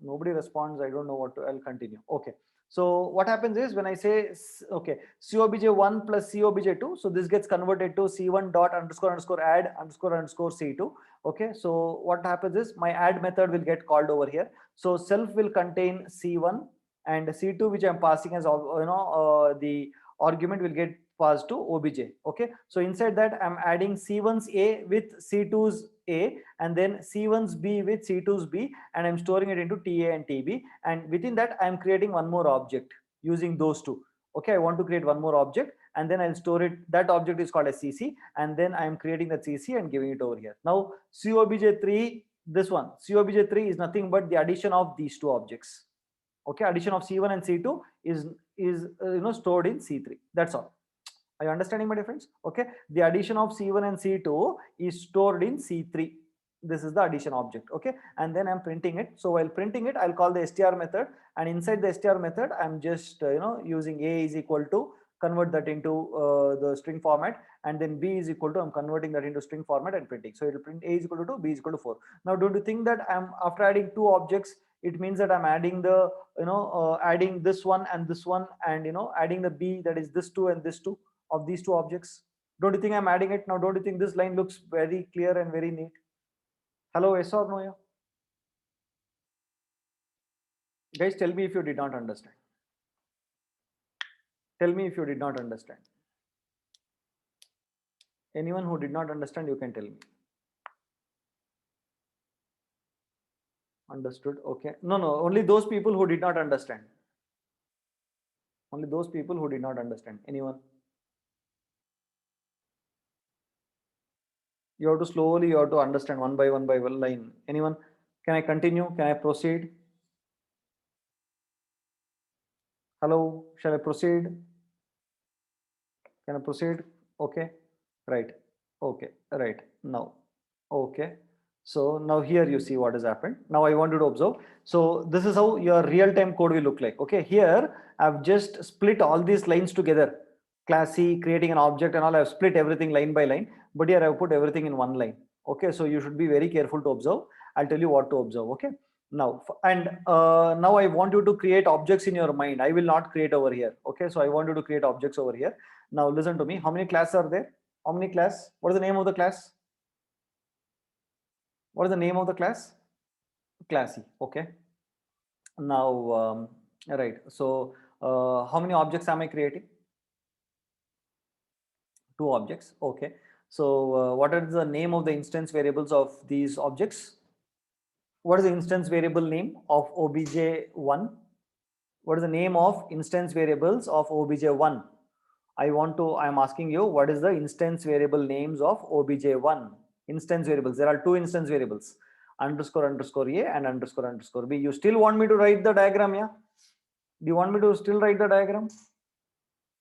Nobody responds. I don't know what to. I'll continue. Okay. So what happens is when I say okay, COBJ1 plus COBJ2, so this gets converted to C1 dot underscore underscore add underscore underscore C2. Okay. So what happens is my add method will get called over here. So self will contain C1 and C2, which I'm passing as the argument will get passed to OBJ. Okay. So inside that I'm adding C1's A with C2's A, and then C1's B with C2's B, and I'm storing it into TA and TB, and within that I'm creating one more object using those two. Okay, I want to create one more object, and then I'll store it. That object is called a CC, and then I'm creating that CC and giving it over here. Now COBJ3, this one COBJ3 is nothing but the addition of these two objects. Okay, addition of C1 and C2 is stored in C3. That's all. Are you understanding my difference? Okay, the addition of C1 and C2 is stored in C3. This is the addition object. Okay, and then I'm printing it. So while printing it, I'll call the str method, and inside the str method I'm just using A is equal to convert that into the string format, and then B is equal to, I'm converting that into string format and printing. So it will print A is equal to 2, B is equal to 4. Now don't you think that I'm after adding two objects, it means that I'm adding the adding this one and this one, and adding the B, that is this two and this two of these two objects. Don't you think I'm adding it? Now don't you think this line looks very clear and very neat? Hello, yes or no? Yeah, guys, tell me if you did not understand. Tell me if you did not understand. Anyone who did not understand, you can tell me. Understood? Okay. No, only those people who did not understand. Only those people who did not understand. Anyone? You have to slowly, you have to understand one by one line. Anyone? Can I continue? Can I proceed? Hello, shall I proceed? Can I proceed? Okay, right. Okay, right. Now, okay. So now here you see what has happened. Now I want you to observe. So this is how your real-time code will look like. Okay, here I've just split all these lines together. Class C, creating an object and all, I've split everything line by line, but here I've put everything in one line. Okay, so you should be very careful to observe. I'll tell you what to observe. Okay, now now I want you to create objects in your mind. I will not create over here. Okay, so I want you to create objects over here. Now listen to me. How many classes are there? How many class? What is the name of the class? What is the name of the class? Class C. Okay. Now, right. So how many objects am I creating? Two objects. Okay. So what is the name of the instance variables of these objects? What is the instance variable name of obj1? What is the name of instance variables of obj1? I'm asking you, what is the instance variable names of obj1? Instance variables. There are two instance variables, underscore underscore A and underscore underscore B. You still want me to write the diagram? Yeah. Do you want me to still write the diagram?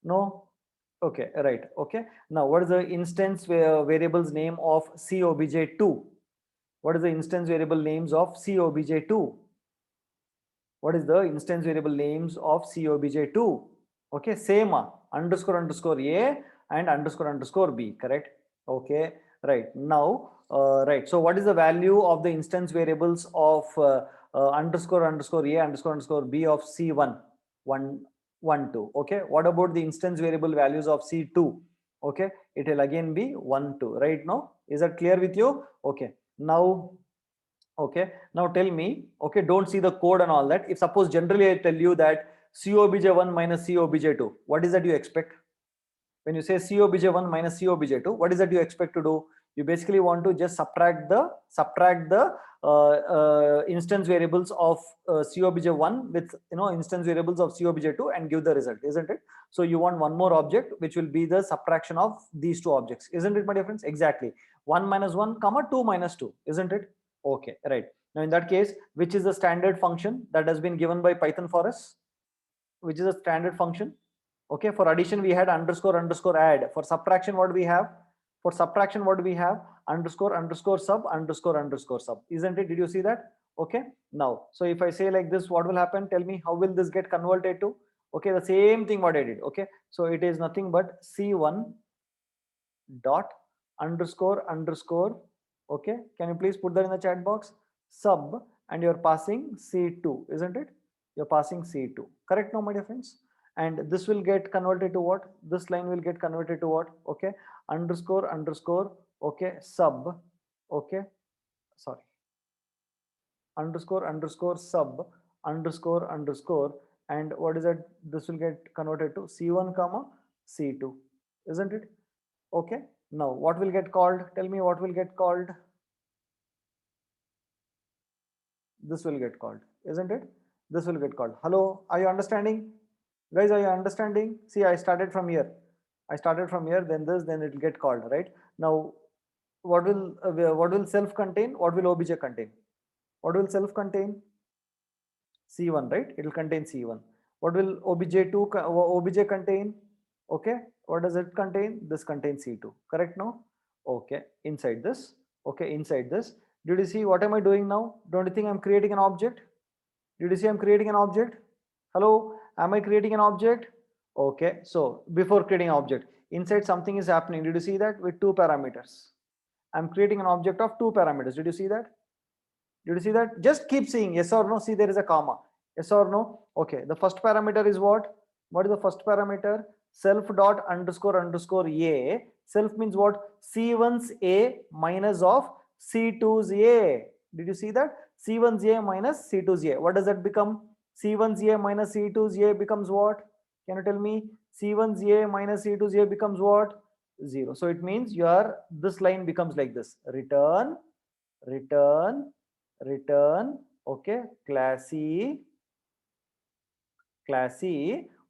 No. Okay, right. Okay. Now, what is the instance variables name of COBJ2? What is the instance variable names of COBJ2? What is the instance variable names of COBJ2? Okay, same underscore underscore A and underscore underscore B, correct? Okay, right. Now, right. So what is the value of the instance variables of underscore underscore A underscore underscore B of C1? 1, 2. Okay, what about the instance variable values of C2? Okay, it will again be 1, 2. Right now, is that clear with you? Okay, now, okay, now tell me, okay, don't see the code and all that. If suppose generally I tell you that COBJ1 minus COBJ2, what is that you expect? When you say COBJ1 minus COBJ2, what is that you expect to do? You basically want to just subtract the instance variables of COBJ1 with instance variables of COBJ2 and give the result, isn't it? So you want one more object which will be the subtraction of these two objects, isn't it, my dear friends? Exactly. 1 minus 1 comma 2 minus 2, isn't it? Okay, right. Now in that case, which is the standard function that has been given by Python for us? Which is a standard function? Okay, for addition we had underscore underscore add. For subtraction, what do we have? For subtraction, what do we have? Underscore underscore sub underscore underscore sub, isn't it? Did you see that? Okay, now, so if I say like this, what will happen? Tell me, how will this get converted to? Okay, the same thing what I did. Okay, so it is nothing but C1 dot underscore underscore. Okay, can you please put that in the chat box? Sub, and you're passing C2, isn't it? You're passing C2. Correct now, my dear friends? And this will get converted to what? This line will get converted to what? Okay, underscore underscore, okay, sub, okay, sorry, underscore underscore sub underscore underscore, and what is that? This will get converted to C1 comma C2, isn't it? Okay, now what will get called? Tell me what will get called. This will get called, isn't it? This will get called. Hello, are you understanding? Guys, are you understanding? See, I started from here. I started from here, then this, then it will get called, right? Now, what will self contain? What will obj contain? What will self contain? C1, right? It will contain C1. What will obj2 obj contain? Okay, what does it contain? This contains C2. Correct now? Okay, inside this. Okay, inside this. Did you see what am I doing now? Don't you think I'm creating an object? Did you see I'm creating an object? Hello, am I creating an object? Okay, so before creating an object, inside something is happening. Did you see that? With two parameters. I'm creating an object of two parameters. Did you see that? Did you see that? Just keep seeing yes or no. See, there is a comma. Yes or no? Okay, the first parameter is what? What is the first parameter? Self dot underscore underscore a. Self means what? C1's a minus of C2's a. Did you see that? C1's a minus C2's a. What does that become? C1's a minus C2's a becomes what? Can you tell me? C1's a minus C2's a becomes what? 0. So it means this line becomes like this. Return, return, return, okay, class E,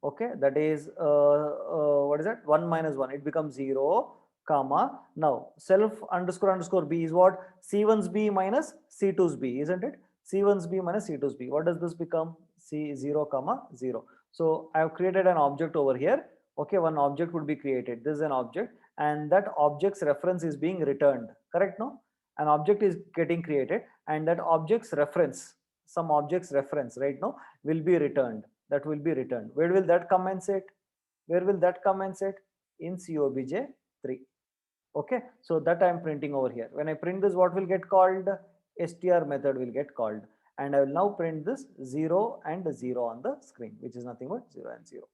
okay, that is what is that? 1 minus 1, it becomes 0, comma. Now self underscore underscore b is what? C1's b minus C2's b, isn't it? C1's b minus C2's b. What does this become? C0 comma 0. So I have created an object over here. Okay, one object would be created. This is an object, and that object's reference is being returned. Correct? No, an object is getting created, and that object's reference, some object's reference right now, will be returned. That will be returned. Where will that come and sit? Where will that come and sit? In COBJ3. Okay, so that I am printing over here. When I print this, what will get called? str method will get called, and I will now print this 0 and 0 on the screen, which is nothing but 0 and 0.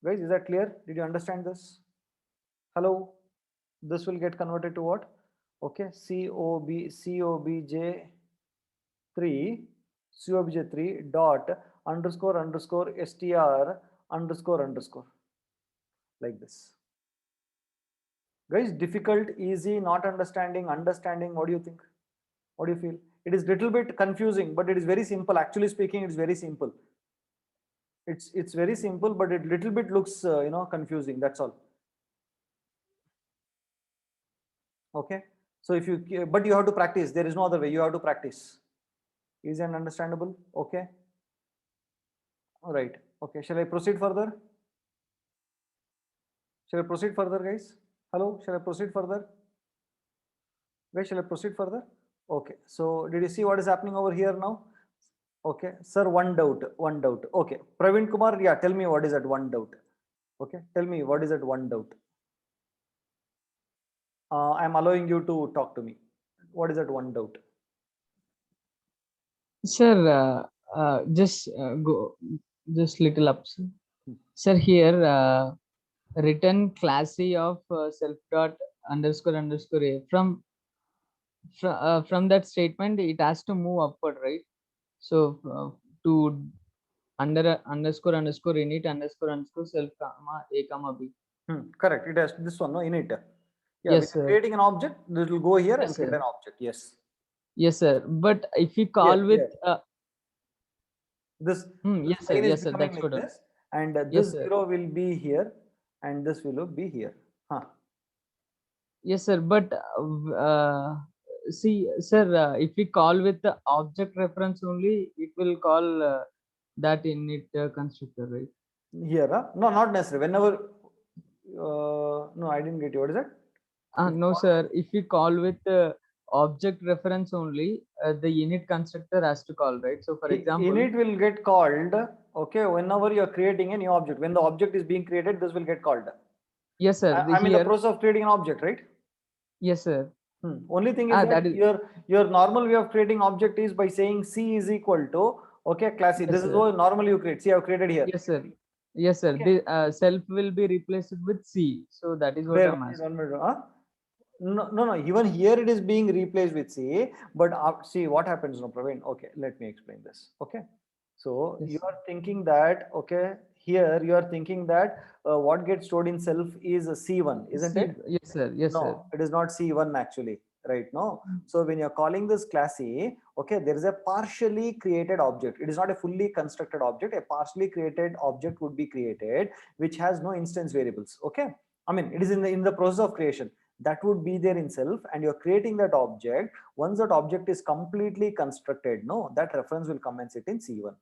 Guys, is that clear? Did you understand this? Hello, this will get converted to what? Okay, COBJ3 dot underscore underscore str underscore underscore, like this. Guys, difficult, easy, not understanding, understanding? What do you think? What do you feel? It is little bit confusing, but it is very simple. Actually speaking, it's very simple. It's very simple, but it little bit looks confusing. That's all. Okay, so if you, but you have to practice. There is no other way. You have to practice. Easy and understandable. Okay. All right. Okay. Shall I proceed further? Shall I proceed further, guys? Hello. Shall I proceed further? Guys, shall I proceed further? Okay. So did you see what is happening over here now? Okay, sir. One doubt. One doubt. Okay. Praveen Kumar. Yeah. Tell me what is that one doubt. Okay. Tell me what is that one doubt. I'm allowing you to talk to me. What is that one doubt? Sir, just little up, sir. Sir, here return class C of self dot underscore underscore a. From that statement, it has to move upward, right? So to underscore underscore init underscore underscore self comma a comma b. Correct. It has this one, no, init. Yeah, Yes, sir. creating an object, it will go here Yes, and create sir. an object. Yes. Yes, sir. But if we call Yes, with this yes, sir. line Yes, is sir. becoming That's like good. this, and Yes, this sir. 0 will be here, and this will be here. Yes, sir. But see, sir, if we call with the object reference only, it will call that init constructor, right? Here, no, not necessarily. Whenever, no, I didn't get you. What is that? No, sir. If we call with the object reference only, the init constructor has to call, right? So, for example, init will get called. Okay, whenever you are creating a new object, when the object is being created, this will get called. yes, sir. I'm in the process of creating an object, right? Yes, sir. Only thing is Ah, that that is your normal way of creating object is by saying C is equal to, okay, class C. Yes, This is sir. what normally you create. See, I've created here. Yes, sir. Yes, sir. Okay. The self will be replaced with C. So that is what Where I'm asking. 1 minute, no. Even here it is being replaced with C. But see what happens, no, Praveen. Okay, let me explain this. Okay, so Yes, you sir. are thinking that, okay, here you are thinking that what gets stored in self is a C1, isn't C. it? Yes, sir. Yes, sir. No, it is not C1 actually, right? No. So when you're calling this class C, okay, there is a partially created object. It is not a fully constructed object. A partially created object would be created, which has no instance variables. Okay. I mean, it is in the process of creation. That would be there in self, and you're creating that object. Once that object is completely constructed, no, that reference will come and sit in C1.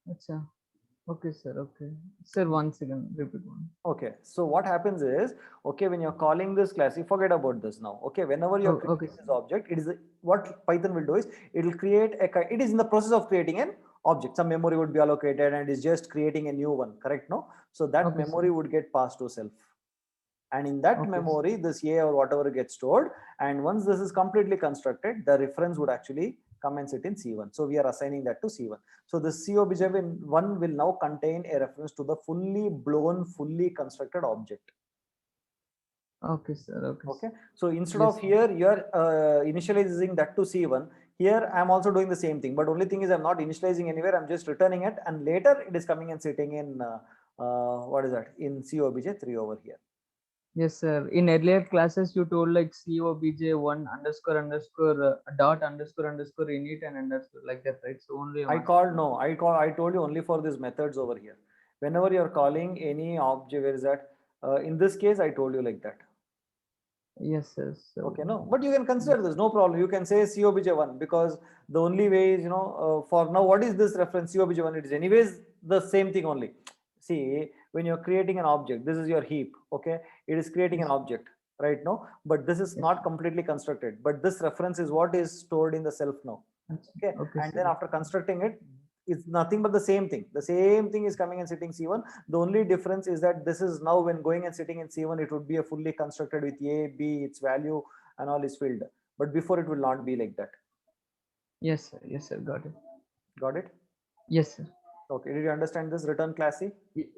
Acha. Okay, sir. Okay. Sir, once again, repeat one. Okay, so what happens is, okay, when you're calling this class, you forget about this now. Okay, whenever you're Oh, okay, creating this object, it is what Python will do is it will create it is in the process of creating an object. Some memory would be allocated and is just creating a new one, correct? No, so that Okay, memory sir. would get passed to self, and in that Okay, sir. memory, this A or whatever gets stored. And once this is completely constructed, the reference would actually come and sit in C1. So we are assigning that to C1. So the COBJ1 will now contain a reference to the fully blown, fully constructed object. Okay, sir. Okay. Okay. So instead Yes, of sir. here, you are initializing that to C1. Here, I'm also doing the same thing. But only thing is, I'm not initializing anywhere. I'm just returning it. And later, it is coming and sitting in, what is that? In COBJ3 over here. Yes, sir. In earlier classes, you told like COBJ1 underscore underscore dot underscore underscore init and underscore like that, right? So only I told you only for these methods over here. Whenever you're calling any object, where is that? In this case, I told you like that. Yes, sir. So Okay, no, but you can consider this, no problem. You can say COBJ1 because the only way is, for now, what is this reference COBJ1? It is anyways the same thing only. See, when you're creating an object, this is your heap, okay? It is creating an yes, object, right? No, but this is yes. not completely constructed. But this reference is what is stored in the self now. Acha. Okay, Okay, and then sir. after constructing it, it's nothing but the same thing. The same thing is coming and sitting C1. The only difference is that this is now when going and sitting in C1, it would be a fully constructed with A, B, its value and all is filled. But before it will not be like that. Yes, sir. Yes, sir. Got it. Got it? Yes, sir. Okay. Did you understand this return class C?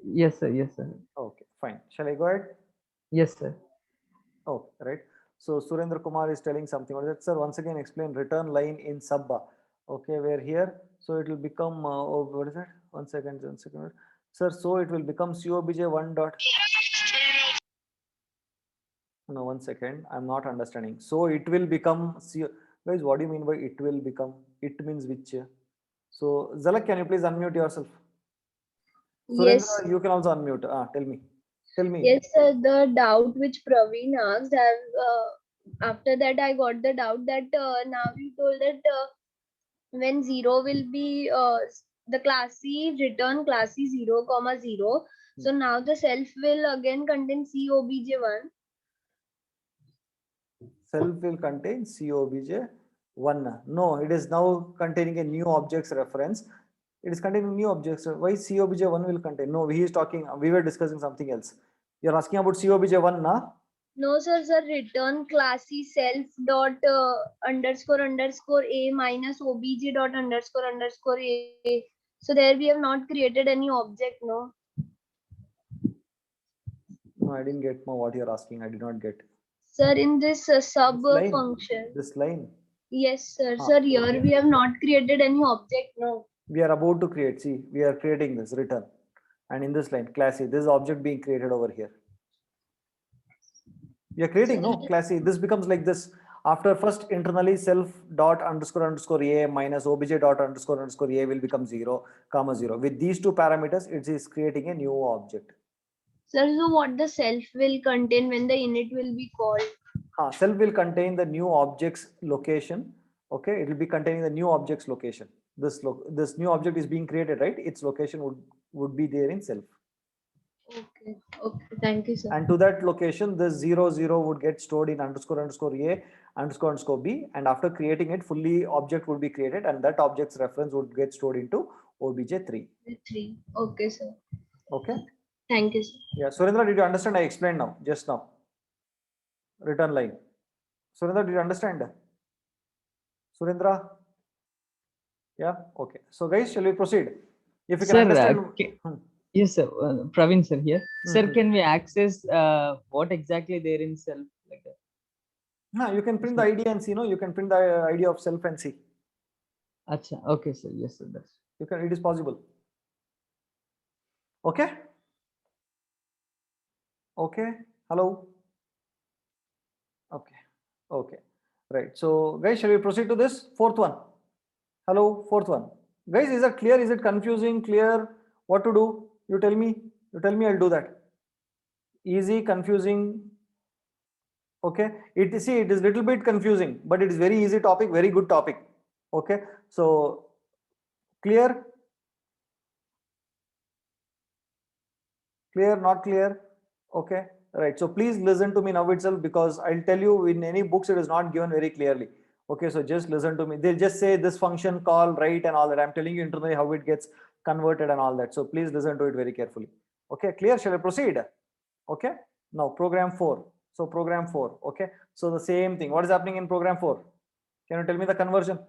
Yes, sir. Yes, sir. Okay, fine. Shall I go ahead? Yes, sir. Oh, right. So Surendra Kumar is telling something. What is that, sir? Once again, explain return line in subba. Okay, we're here. So it will become, what is that? 1 second, 1 second. Sir, so it will become COBJ1 dot. No, 1 second. I'm not understanding. So it will become, guys, what do you mean by it will become? It means which? So Zalak, can you please unmute yourself? Yes, Surendra, you can also unmute. Tell me. Tell me. yes, sir. The doubt which Praveen asked, after that I got the doubt that now you told that when 0 will be the class C return class C 0, 0. So now the self will again contain COBJ1. Self will contain COBJ1. No, it is now containing a new objects reference. It is containing new objects. Why COBJ1 will contain? No, he is talking, we were discussing something else. You're asking about COBJ1, na? No, sir, return class C self dot underscore underscore A minus OBJ dot underscore underscore A. So there we have not created any object, no? No, I didn't get what you're asking. I did not get. Sir, in this sub line. function. This line. Yes, sir. Sir, here Okay. we have not created any object, no. We are about to create. See, we are creating this return. And in this line, class C, this is object being created over here. We are creating, no, class C. This becomes like this. After first internally self dot underscore underscore A minus OBJ dot underscore underscore A will become 0, comma 0. With these two parameters, it is creating a new object. Sir, so what the self will contain when the init will be called? Self will contain the new object's location. Okay, it will be containing the new object's location. This new object is being created, right? Its location would be there in self. Okay, okay, thank you, sir. And to that location, this 0, 0 would get stored in underscore underscore A underscore underscore B. And after creating it, fully object would be created, and that object's reference would get stored into OBJ3. 3. Okay, sir. Okay. Thank you, sir. Yeah, Surendra, did you understand? I explained now, just now. Return line. Surendra, did you understand? Surendra? Yeah, okay. So guys, shall we proceed? If you can Sir, understand. yes, sir. Praveen sir here. Sir, Mhm. can we access what exactly there in self like that? No, you can print the ID and see, no, you can print the ID of self and see. Acha, okay, sir. Yes, sir. That's You can, it is possible. Okay. Okay. Hello. Okay. Okay. Right. So guys, shall we proceed to this fourth one? Hello, fourth one. Guys, is that clear? Is it confusing? Clear? What to do? You tell me. You tell me, I'll do that. Easy, confusing. Okay. See, it is little bit confusing, but it is very easy topic, very good topic. Okay. So clear? Clear, not clear? Okay. Right. So please listen to me now itself, because I'll tell you in any books it is not given very clearly. Okay, so just listen to me. They'll just say this function call, right, and all that. I'm telling you internally how it gets converted and all that. So please listen to it very carefully. Okay, clear? Shall I proceed? Okay. Now program 4. So program 4. Okay. So the same thing. What is happening in program 4? Can you tell me the conversion?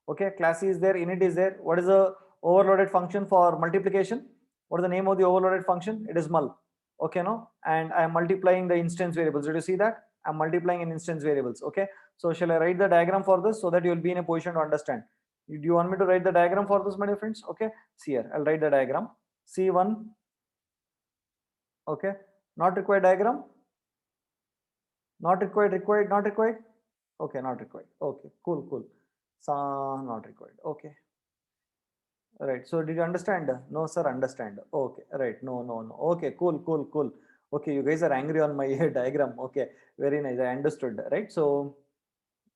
Okay, class is there, init is there. What is the overloaded function for multiplication? What is the name of the overloaded function? It is mul. Okay, no, and I am multiplying the instance variables. Did you see that? I'm multiplying in instance variables. Okay, so shall I write the diagram for this so that you will be in a position to understand? Do you want me to write the diagram for this, my dear friends? Okay, see here, I'll write the diagram. C1. Okay, not required diagram. Not required, required, not required. Okay, not required. Okay, cool, cool. So not required. Okay. Right. So did you understand? No, sir, understand. Okay. Right. No, no, no. Okay, cool, cool, cool. Okay, you guys are angry on my diagram. Okay, very nice. I understood. Right. So,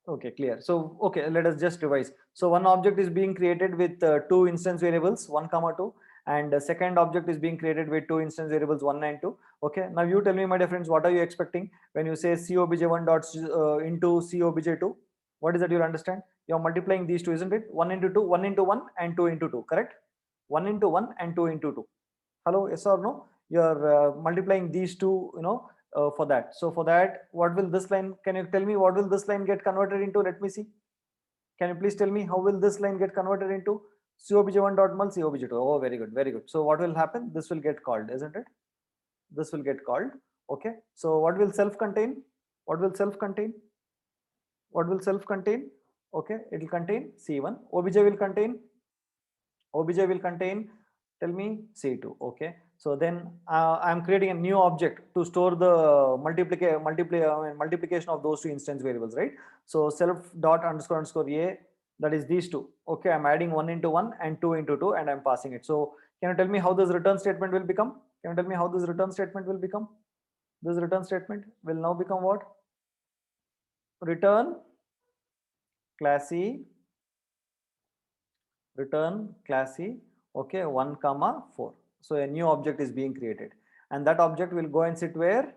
okay, clear. So, okay, let us just revise. So one object is being created with two instance variables, 1, 2, and the second object is being created with two instance variables, 1 and 2. Okay. Now you tell me, my dear friends, what are you expecting when you say COBJ1 dot into COBJ2? What is that you'll understand? You're multiplying these two, isn't it? 1 into 2, 1 into 1 and 2 into 2, correct? 1 into 1 and 2 into 2. Hello, yes or no? You're multiplying these two, for that. So for that, what will this line, can you tell me what will this line get converted into? Let me see. Can you please tell me how will this line get converted into? COBJ1 dot mul COBJ2. Oh, very good, very good. So what will happen? This will get called, isn't it? This will get called. Okay. So what will self contain? What will self contain? What will self contain? Okay, it will contain C1. OBJ will contain, tell me, C2. Okay, so then I'm creating a new object to store the multiplication of those two instance variables, right? So self dot underscore underscore a, that is these two. Okay, I'm adding 1 into 1 and 2 into 2 and I'm passing it. So can you tell me how this return statement will become? Can you tell me how this return statement will become? This return statement will now become what? Return classy, return classy. Okay, 1 comma 4. So a new object is being created, and that object will go and sit where?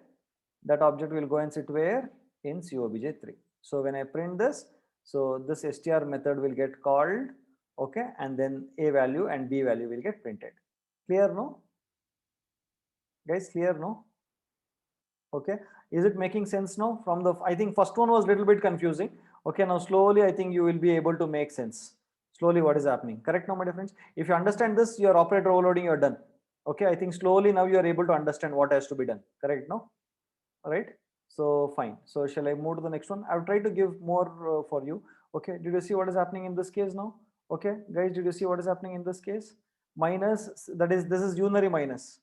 That object will go and sit where? In COBJ3. So when I print this, so this str method will get called. Okay, and then a value and b value will get printed. Clear, no? Guys, clear, no? Okay, is it making sense now? From the, I think first one was a little bit confusing. Okay, now slowly I think you will be able to make sense. Slowly what is happening, correct now, my dear friends? If you understand this, your operator overloading, you're done. Okay, I think slowly now you are able to understand what has to be done, correct now? All right, so fine. So shall I move to the next one? I've tried to give more for you. Okay, did you see what is happening in this case now? Okay, guys, did you see what is happening in this case? Minus, that is, this is unary minus.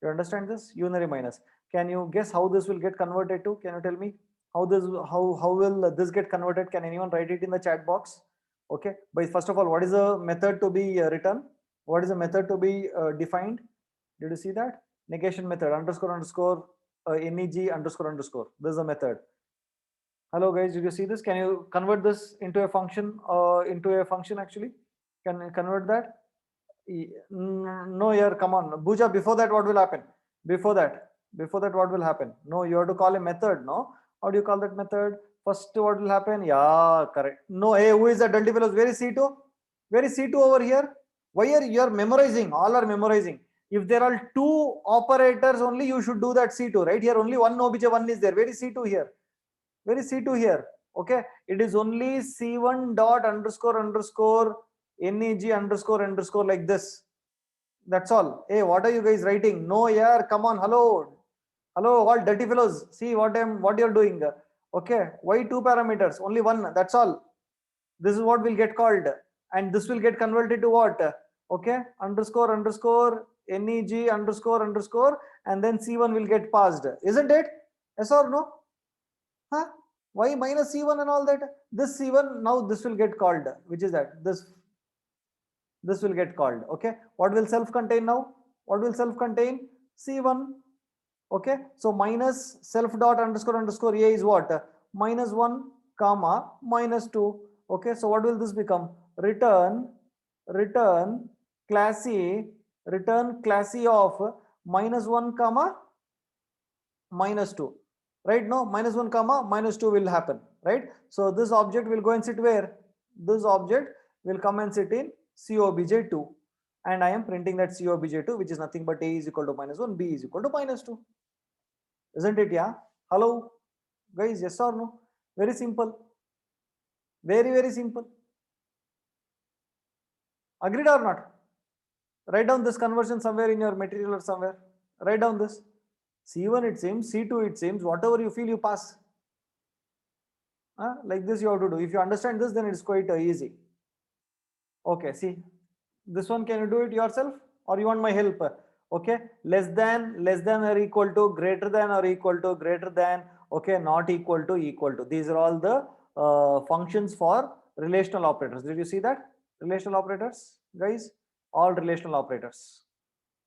You understand this? Unary minus. Can you guess how this will get converted to? Can you tell me how this, how will this get converted? Can anyone write it in the chat box? Okay, but first of all, what is the method to be written? What is the method to be defined? Did you see that? Negation method, underscore underscore neg underscore underscore. This is a method. Hello guys, did you see this? Can you convert this into a function? Actually? Can you convert that? No, here, come on, Bhuja. Before that, what will happen? Before that, what will happen? No, you have to call a method. No, how do you call that method? First, what will happen? Yeah, correct. No, hey, who is that? Delty fellows? Where is C2? Where is C2 over here? Why are you memorizing? All are memorizing. If there are two operators only, you should do that C2, right? Here only one OBJ1 is there. Where is C2 here? Where is C2 here? Okay, it is only C1 dot underscore underscore neg underscore underscore like this. That's all. Hey, what are you guys writing? No, yeah, come on, hello, hello, all dirty fellows. See what you're doing. Okay, why two parameters? Only one. That's all. This is what will get called, and this will get converted to what? Okay, underscore underscore neg underscore underscore, and then C1 will get passed, isn't it? Yes or no? Huh? Why minus C1 and all that? This C1, now this will get called, which is that this will get called. Okay, what will self contain now? What will self contain? C1. Okay, so minus self dot underscore underscore a is what? Minus 1 comma minus 2. Okay, so what will this become? Return class A, return class A of minus 1 comma minus 2, right? No, minus 1 comma minus 2 will happen, right? So this object will go and sit where? This object will come and sit in COBJ2, and I am printing that COBJ2, which is nothing but A is equal to minus 1, B is equal to minus 2. Isn't it? Yeah, hello guys, yes or no? Very simple, very simple. Agreed or not? Write down this conversion somewhere in your material or somewhere. Write down this. C1 it seems, C2 it seems, whatever you feel you pass. Like this you have to do. If you understand this, then it's quite easy. Okay, see this one, can you do it yourself or you want my help? Okay, less than or equal to, greater than or equal to, greater than, okay, not equal to, equal to. These are all the functions for relational operators. Did you see that? Relational operators, guys, all relational operators.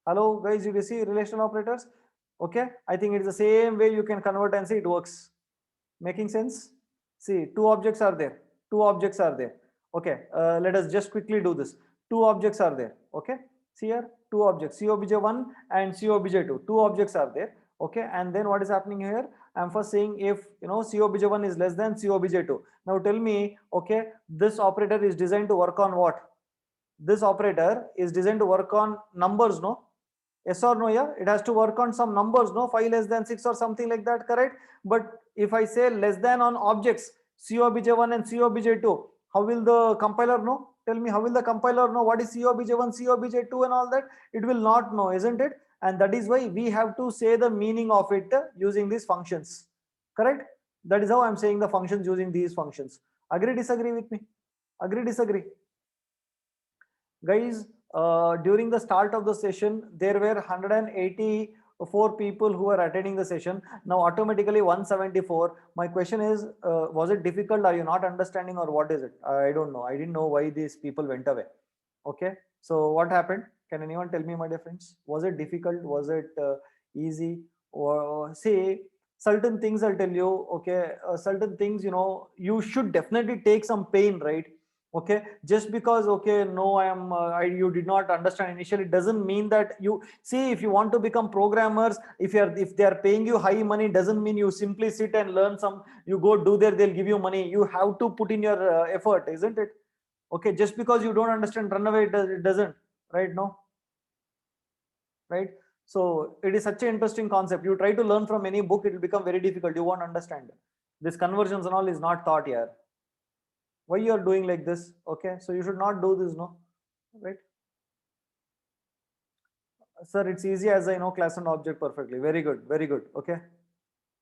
Hello guys, did you see relational operators? Okay, I think it's the same way you can convert and see it works. Making sense? See, two objects are there. Okay, let us just quickly do this. Two objects are there. Okay, see here, two objects, COBJ1 and COBJ2. Two objects are there. Okay, and then what is happening here? I'm first saying if COBJ1 is less than COBJ2. Now tell me, okay, this operator is designed to work on what? This operator is designed to work on numbers, no? Yes or no? Yeah, it has to work on some numbers, no? 5 less than 6 or something like that, correct? But if I say less than on objects COBJ1 and COBJ2, how will the compiler know? Tell me, how will the compiler know what is COBJ1, COBJ2 and all that? It will not know, isn't it? And that is why we have to say the meaning of it using these functions, correct? That is how I'm saying the functions using these functions. Agree, disagree with me? Agree, disagree? Guys, during the start of the session, there were 184 people who were attending the session. Now automatically 174. My question is, was it difficult? Are you not understanding or what is it? I don't know. I didn't know why these people went away. Okay, so what happened? Can anyone tell me, my dear friends? Was it difficult? Was it easy? Or say certain things I'll tell you. Okay, certain things, you should definitely take some pain, right? Okay, just because, okay, no, you did not understand initially doesn't mean that you see. If you want to become programmers, if they are paying you high money, doesn't mean you simply sit and learn some, you go do there, they'll give you money. You have to put in your effort, isn't it? Okay, just because you don't understand, run away, it doesn't, right? No, right? So it is such an interesting concept. You try to learn from any book, it will become very difficult. You won't understand. This conversions and all is not taught here. Why you are doing like this? Okay, so you should not do this, no, right? Sir, it's easy as I know class and object perfectly. Very good, very good. Okay,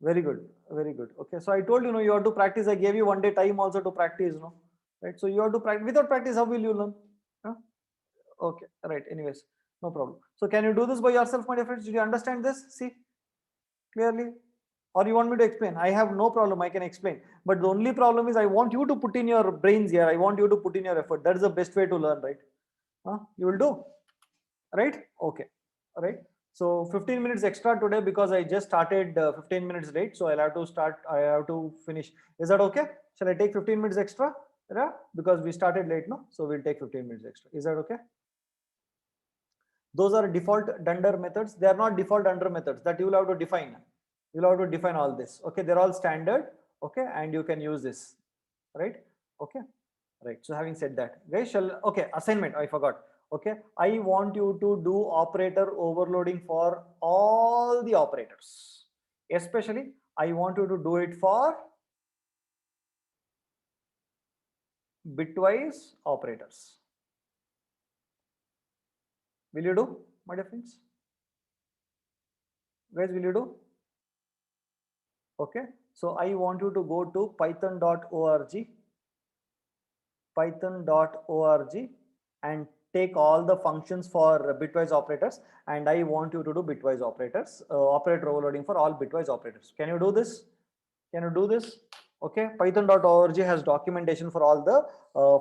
very good, very good. Okay, so I told you, you have to practice. I gave you one day time also to practice, no, right? So you have to practice. Without practice, how will you learn? Huh? Okay, right. Anyways, no problem. So can you do this by yourself, my dear friends? Did you understand this? See clearly? Or you want me to explain? I have no problem, I can explain. But the only problem is I want you to put in your brains here. I want you to put in your effort. That is the best way to learn, right? You will do, right? Okay, all right. So 15 minutes extra today because I just started 15 minutes late. So I have to finish. Is that okay? Shall I take 15 minutes extra? Yeah, because we started late, no? So we'll take 15 minutes extra. Is that okay? Those are default dunder methods. They are not default dunder methods that you will have to define. You'll have to define all this. Okay, they're all standard. Okay, and you can use this, right? Okay, right. So having said that, guys, okay, assignment, I forgot. Okay, I want you to do operator overloading for all the operators. Especially, I want you to do it for bitwise operators. Will you do, my dear friends? Guys, will you do? Okay, so I want you to go to python.org, python.org, and take all the functions for bitwise operators, and I want you to do bitwise operators, operator overloading for all bitwise operators. Can you do this? Can you do this? Okay, python.org has documentation for all the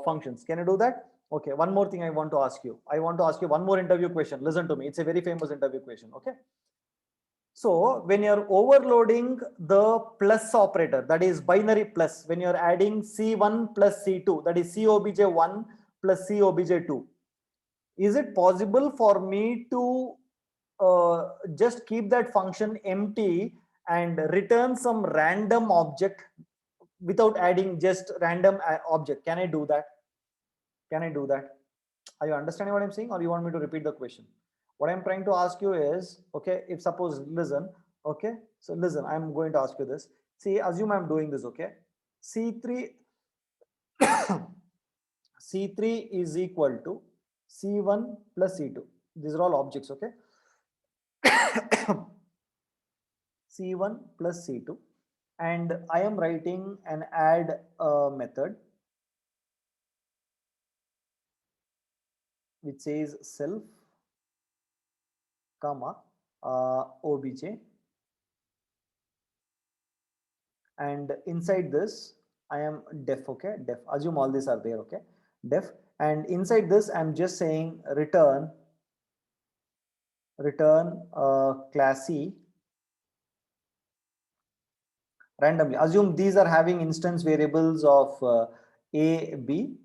functions. Can you do that? Okay, one more thing I want to ask you. I want to ask you one more interview question. Listen to me. It's a very famous interview question. Okay. So when you're overloading the plus operator, that is binary plus, when you're adding C1 plus C2, that is COBJ1 plus COBJ2, is it possible for me to just keep that function empty and return some random object without adding just random object? Can I do that? Can I do that? Are you understanding what I'm saying, or you want me to repeat the question? What I'm trying to ask you is, okay, if suppose, listen, okay, so listen, I'm going to ask you this. See, assume I'm doing this, okay, C3 C3 is equal to C1 plus C2. These are all objects, okay. C1 plus C2, and I am writing an add method which says self comma obj, and inside this I am def, okay, def, assume all these are there, okay, def, and inside this I'm just saying return class C randomly. Assume these are having instance variables of a, b,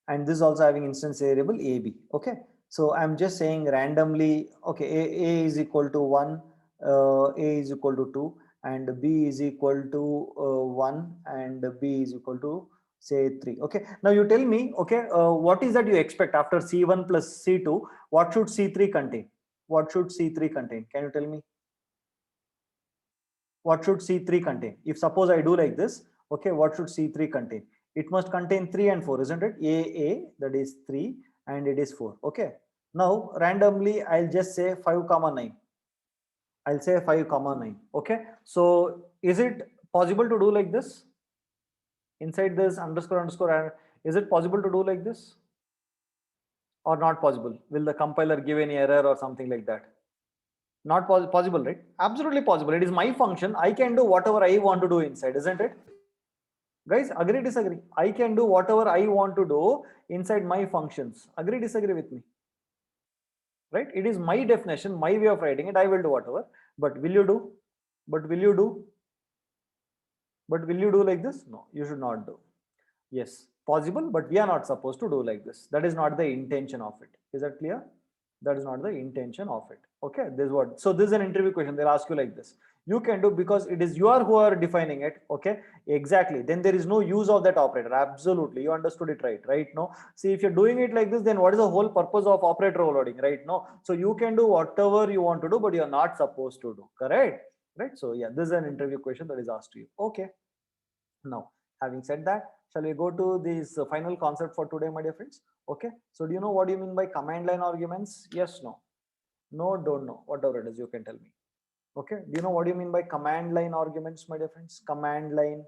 and this is also having instance variable a, b, okay. So I'm just saying randomly, okay, a is equal to 1, a is equal to 2, and b is equal to 1, and b is equal to say 3. Okay, now you tell me, okay, what is that you expect after C1 plus C2? What should C3 contain? What should C3 contain? Can you tell me? What should C3 contain? If suppose I do like this, okay, what should C3 contain? It must contain 3 and 4, isn't it? A, that is 3, and it is 4. Okay. Now randomly I'll just say 5 comma 9. I'll say 5 comma 9. Okay. So is it possible to do like this? Inside this underscore underscore, is it possible to do like this? Or not possible? Will the compiler give any error or something like that? Not possible, right? Absolutely possible. It is my function. I can do whatever I want to do inside, isn't it? Guys, agree, disagree? I can do whatever I want to do inside my functions. Agree, disagree with me? Right? It is my definition, my way of writing it. I will do whatever. But will you do? But will you do? But will you do like this? No, you should not do. Yes, possible, but we are not supposed to do like this. That is not the intention of it. Is that clear? That is not the intention of it. Okay, this is what. So this is an interview question. They'll ask you like this. You can do because it is you are who are defining it. Okay, exactly. Then there is no use of that operator. Absolutely, you understood it right. Right? No. See, if you're doing it like this, then what is the whole purpose of operator overloading? Right? No. So you can do whatever you want to do, but you are not supposed to do. Correct? Right? So yeah, this is an interview question that is asked to you. Okay. Now, having said that, shall we go to this final concept for today, my dear friends? Okay. So do you know what you mean by command line arguments? Yes, no. No, don't know. Whatever it is, you can tell me. Okay. Do you know what you mean by command line arguments, my dear friends? Command line.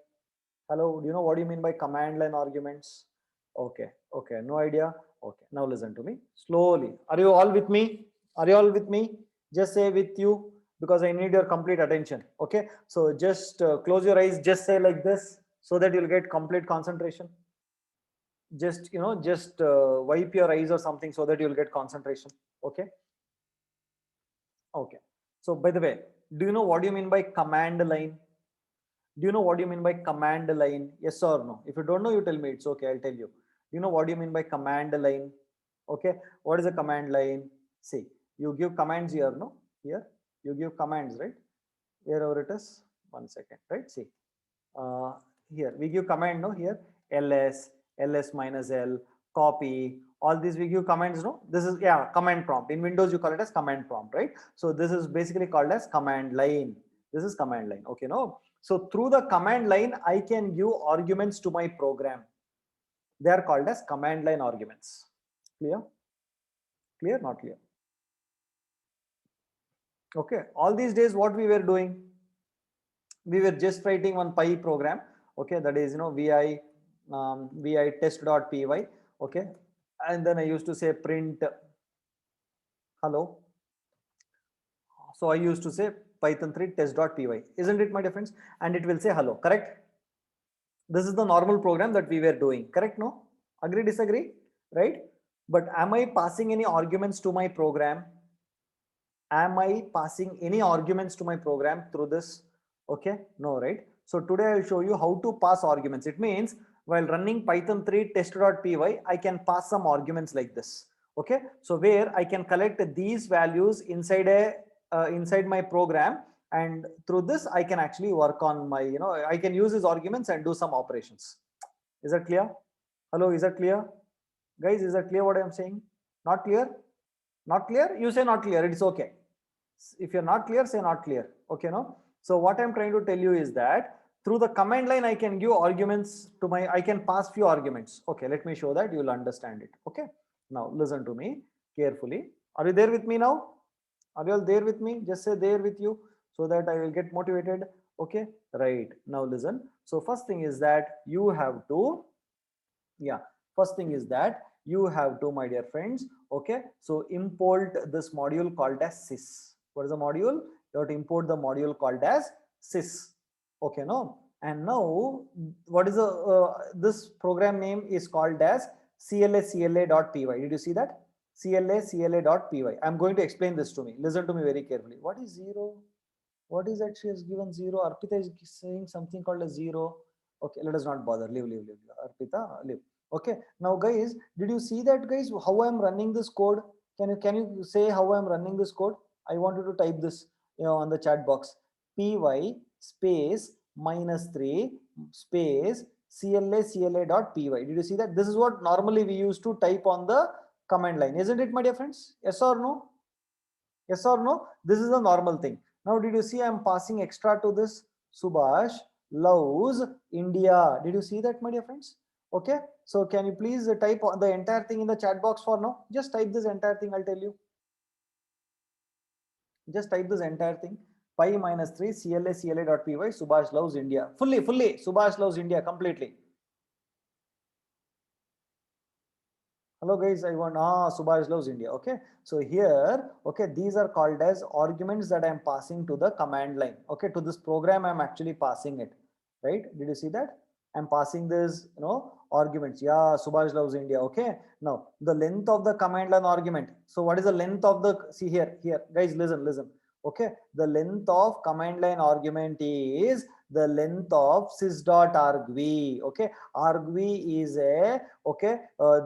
Hello. Do you know what you mean by command line arguments? Okay. Okay. No idea. Okay. Now listen to me slowly. Are you all with me? Are you all with me? Just say with you because I need your complete attention. Okay. So just close your eyes. Just say like this so that you'll get complete concentration. Just, just wipe your eyes or something so that you'll get concentration. Okay. Okay. So by the way, do you know what you mean by command line? Do you know what you mean by command line? Yes or no? If you don't know, you tell me. It's okay. I'll tell you. Do you know what you mean by command line? Okay. What is a command line? See, you give commands here, no? Here, you give commands, right? Wherever it is. 1 second, right? See, here we give command, no? Here, ls minus l, copy, all these we give commands, no? This is, yeah, command prompt. In Windows, you call it as command prompt, right? So this is basically called as command line. This is command line. Okay, no? So through the command line, I can give arguments to my program. They are called as command line arguments. Clear? Clear? Not clear? Okay. All these days, what we were doing? We were just writing one Py program. Okay, that is vi test.py. Okay, and then I used to say print hello. So I used to say Python 3 test.py, isn't it, my dear friends? And it will say hello, correct? This is the normal program that we were doing, correct? No? Agree, disagree? Right? But am I passing any arguments to my program? Am I passing any arguments to my program through this? Okay, no, right? So today I'll show you how to pass arguments. It means while running Python 3 test.py, I can pass some arguments like this. Okay, so where I can collect these values inside inside my program, and through this I can actually work on my, I can use these arguments and do some operations. Is that clear? Hello, is that clear? Guys, is that clear what I'm saying? Not clear? Not clear? You say not clear, it's okay. If you're not clear, say not clear. Okay, no? So what I'm trying to tell you is that through the command line, I can give arguments to I can pass few arguments. Okay, let me show that, you'll understand it. Okay, now listen to me carefully. Are you there with me now? Are you all there with me? Just say there with you so that I will get motivated. Okay, right. Now listen. So first thing is that you have to, first thing is that you have to, my dear friends, okay, so import this module called as sys. What is the module? You have to import the module called as sys. Okay, no? And now what is this program name is called as cla.py. Did you see that? cla.py. I'm going to explain this to me. Listen to me very carefully. What is zero? What is that she has given zero? Arpita is saying something called a zero. Okay, let us not bother. Leave. Arpita, leave. Okay, now guys, did you see that, guys, how I'm running this code? Can you say how I'm running this code? I want you to type this, on the chat box. py space -3 space cla.py. Did you see that? This is what normally we used to type on the command line, isn't it, my dear friends? Yes or no? Yes or no? This is the normal thing. Now, did you see I'm passing extra to this? Subhash loves India. Did you see that, my dear friends? Okay, so can you please type the entire thing in the chat box for now? Just type this entire thing, I'll tell you. Just type this entire thing. Py -3 cla.py. Subhash loves India. Fully. Subhash loves India completely. Hello guys, I want Subhash loves India. Okay, so here, okay, these are called as arguments that I'm passing to the command line. Okay, to this program I'm actually passing it, right? Did you see that? I'm passing this, arguments. Yeah, Subhash loves India. Okay, now the length of the command line argument. So what is the length of the, see here guys, listen. Okay, the length of command line argument is the length of sys.argv. Okay, argv is a, okay,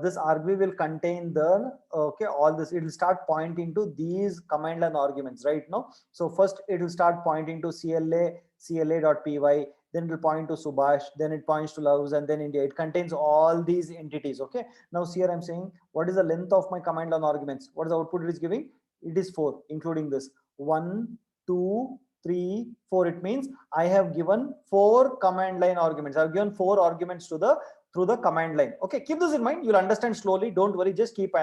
this argv will contain the, okay, all this, it will start pointing to these command line arguments right now. So first it will start pointing to cla.py, then it will point to Subhash, then it points to loves, and then India. It contains all these entities. Okay, now see here I'm saying what is the length of my command line arguments? What is the output it is giving? It is 4, including this 1 2 3 4. It means I have given 4 command line arguments. I've given 4 arguments to the through the command line. Okay, keep this in mind. You'll understand slowly. Don't worry. Just keep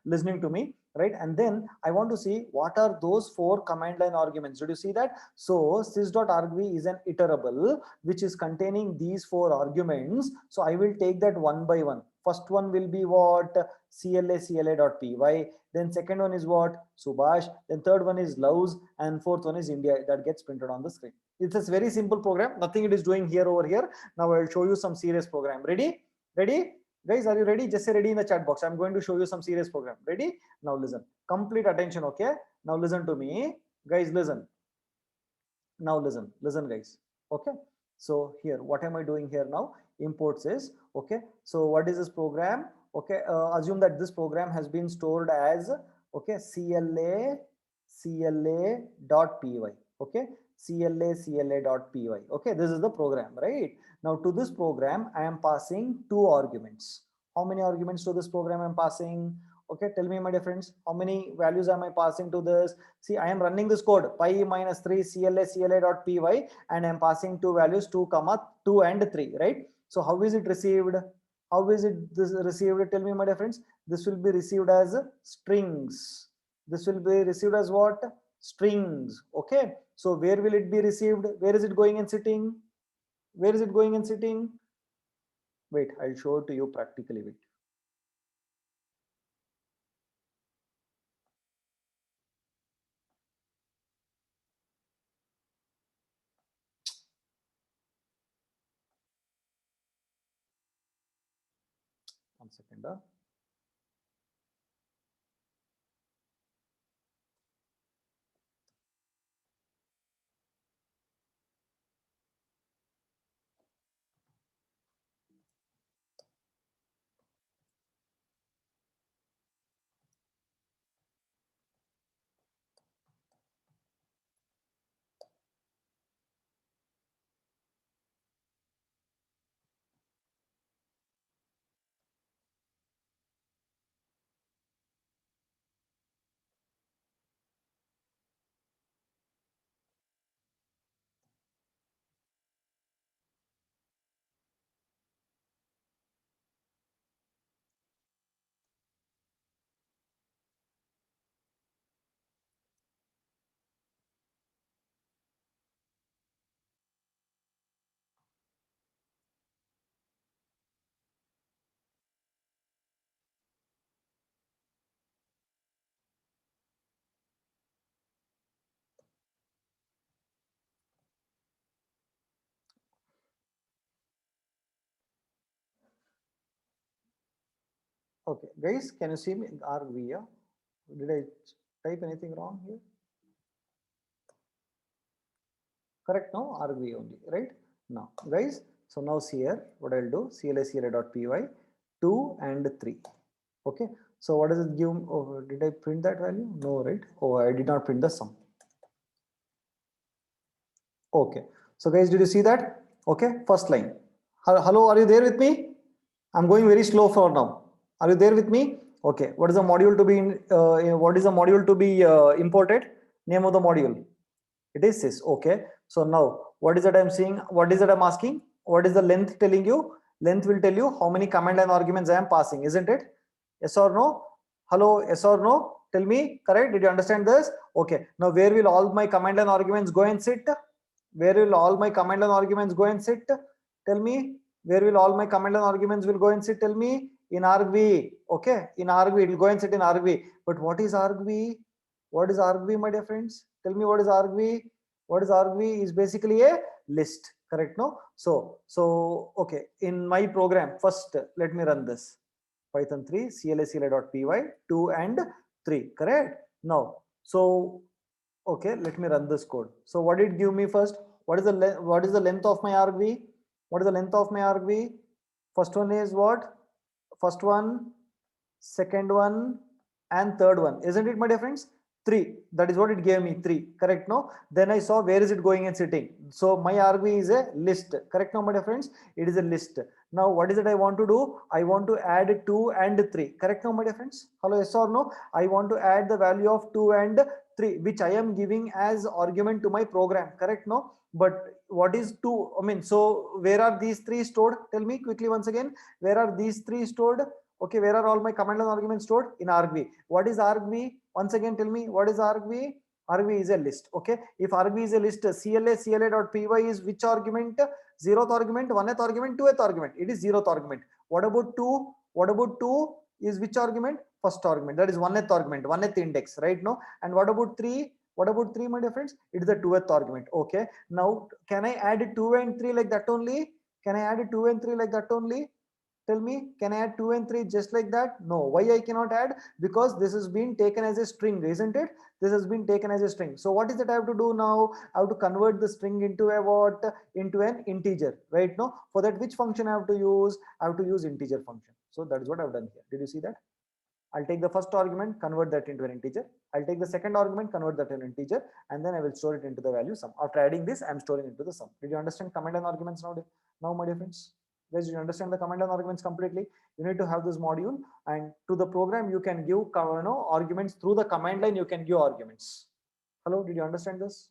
listening to me, right? And then I want to see what are those 4 command line arguments. Did you see that? So sys.argv is an iterable which is containing these 4 arguments. So I will take that one by one. First one will be what? cla.py. Then second one is what? Subhash. Then third one is loves, and fourth one is India. That gets printed on the screen. It's a very simple program. Nothing it is doing here over here. Now I'll show you some serious program. Ready? Guys, are you ready? Just say ready in the chat box. I'm going to show you some serious program. Ready? Now listen. Complete attention. Okay. Now listen to me. Guys, listen. Now listen guys. Okay. So here, what am I doing here now? Imports is, okay. So what is this program? Okay, assume that this program has been stored as, okay, cla.py. Okay, cla.py. Okay, this is the program, right? Now to this program I am passing 2 arguments. How many arguments to this program I'm passing? Okay, tell me, my dear friends, how many values am I passing to this? See, I am running this code py -3 cla.py, and I'm passing 2 values, 2 and 3, right? So how is it received? How is it this received? Tell me, my dear friends. This will be received as strings. This will be received as what? Strings. Okay. So where will it be received? Where is it going and sitting? Where is it going and sitting? Wait, I'll show it to you practically. Wait. One second. Okay, guys, can you see me? RV, yeah? Did I type anything wrong here? Correct, no? RV only, right? Now, guys, so now see here, what I'll do, CLA.py 2 and 3. Okay, so what does it give? Oh, did I print that value? No, right? Oh, I did not print the sum. Okay, so guys, did you see that? Okay, first line. Hello, are you there with me? I'm going very slow for now. Are you there with me? Okay, what is the module to be what is the module to be imported? Name of the module. It is this. Okay, so now what is that I'm seeing? What is that I'm asking? What is the length telling you? Length will tell you how many command line arguments I am passing, isn't it? Yes or no? Hello, yes or no? Tell me, correct? Did you understand this? Okay, now where will all my command line arguments go and sit? Where will all my command line arguments go and sit? Tell me, where will all my command line arguments will go and sit? Tell me. In argv. Okay, in argv it will go and sit in argv. But what is argv? What is argv, my dear friends? Tell me, what is argv? What is argv? Is basically a list, correct? No. So okay, in my program, first let me run this. Python 3 cla.py 2 and 3, correct? Now, so okay, let me run this code. So what did it give me first? What is the length of my argv? What is the length of my argv? First one is what? First one, second one, and third one. Isn't it, my dear friends? 3. That is what it gave me. 3. Correct? No. Then I saw where is it going and sitting. So my argv is a list. Correct? Now, my dear friends, it is a list. Now, what is it I want to do? I want to add 2 and 3. Correct? Now, my dear friends. Hello, yes or no? I want to add the value of 2 and 3, which I am giving as argument to my program. Correct? No. But what is 2? I mean, so where are these 3 stored? Tell me quickly once again. Where are these 3 stored? Okay, where are all my command line arguments stored? In argv. What is argv? Once again, tell me, what is argv? Argv is a list. Okay, if argv is a list, cla.py is which argument? 0th argument, 1th argument, 2th argument. It is 0th argument. What about 2? What about 2 is which argument? First argument. That is 1th argument, 1th index, right? No. And what about 3? What about 3, my dear friends? It is the 2th argument. Okay, now can I add 2 and 3 like that only? Can I add 2 and 3 like that only? Tell me, can I add 2 and 3 just like that? No. Why I cannot add? Because this has been taken as a string, isn't it? This has been taken as a string. So what is that I have to do now? I have to convert the string into a what? Into an integer, right? No. For that, which function I have to use? I have to use integer function. So that is what I've done here. Did you see that? I'll take the first argument, convert that into an integer. I'll take the second argument, convert that into an integer, and then I will store it into the value sum. After adding this, I'm storing it into the sum. Did you understand command line arguments now? Now, my dear friends, guys, did you understand the command line arguments completely? You need to have this module, and to the program you can give arguments through the command line. You can give arguments. Hello, did you understand this?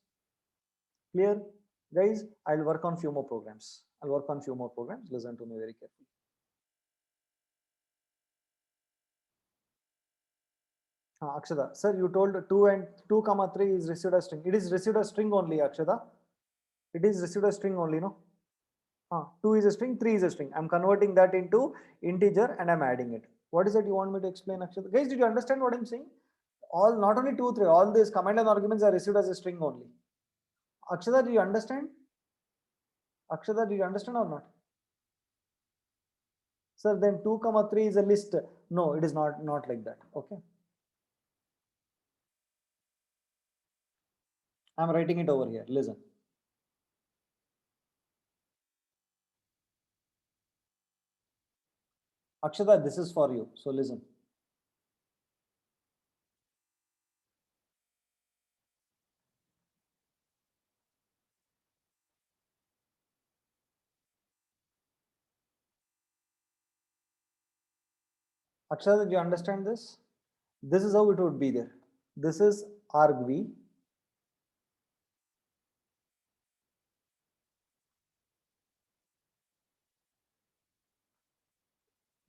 Clear, guys? I'll work on few more programs. Listen to me very carefully. Akshada, sir, you told 2 and 2 comma 3 is received as string. It is received as string only, Akshada. It is received as string only, no? 2 is a string, 3 is a string. I'm converting that into integer and I'm adding it. What is it you want me to explain, Akshada? Guys, did you understand what I'm saying? All, not only 2, 3, all these command line arguments are received as a string only. Akshada, do you understand? Akshada, do you understand or not? Sir, then 2 comma 3 is a list. No, it is not like that. Okay. I'm writing it over here. Listen. Akshada, this is for you. So listen. Akshada, do you understand this? This is how it would be there. This is argv.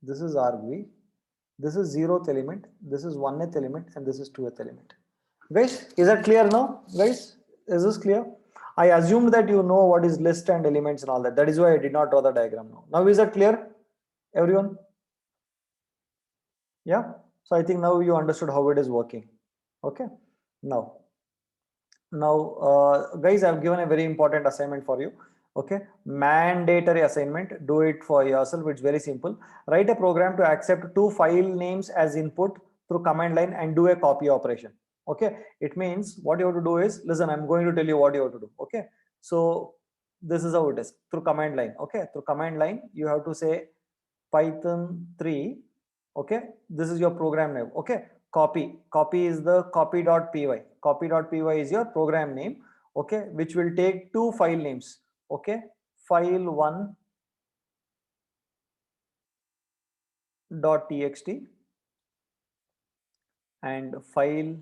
This is argv. This is 0th element. This is 1th element, and this is 2th element. Guys, is that clear now? Guys, is this clear? I assumed that you know what is list and elements and all that. That is why I did not draw the diagram now. Now is that clear, everyone? Yeah. So I think now you understood how it is working. Okay. Now, guys, I've given a very important assignment for you. Okay, mandatory assignment. Do it for yourself. It's very simple. Write a program to accept 2 file names as input through command line and do a copy operation. Okay, it means what you have to do is, listen, I'm going to tell you what you have to do. Okay, so this is how it is through command line. Okay, through command line you have to say Python 3. Okay, this is your program name. Okay, copy is the copy.py. Copy.py is your program name. Okay, which will take 2 file names. Okay, file 1 .txt and file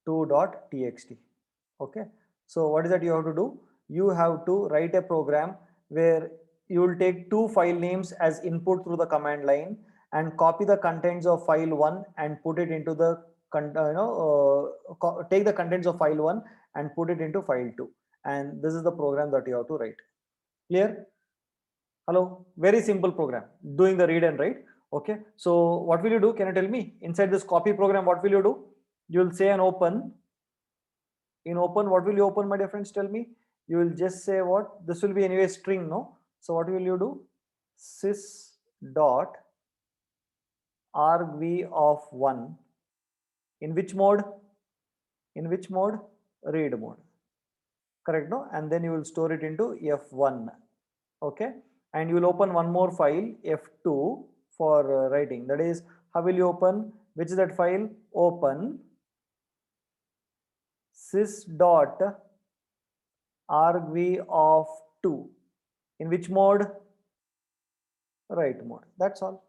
2.txt. Okay, so what is that you have to do? You have to write a program where you will take 2 file names as input through the command line and copy the contents of file 1 and put it into the take the contents of file 1 and put it into file 2, and this is the program that you have to write. Clear? Hello, very simple program, doing the read and write. Okay, so what will you do? Can you tell me? Inside this copy program, what will you do? You will say an open. In open, what will you open, my dear friends? Tell me. You will just say what? This will be anyway string, no? So what will you do? Sys dot argv of 1. In which mode? In which mode? Read mode. Correct, no? And then you will store it into F1. Okay, and you will open one more file, F2, for writing. That is, how will you open? Which is that file? Open sys dot argv of 2. In which mode? Write mode. That's all.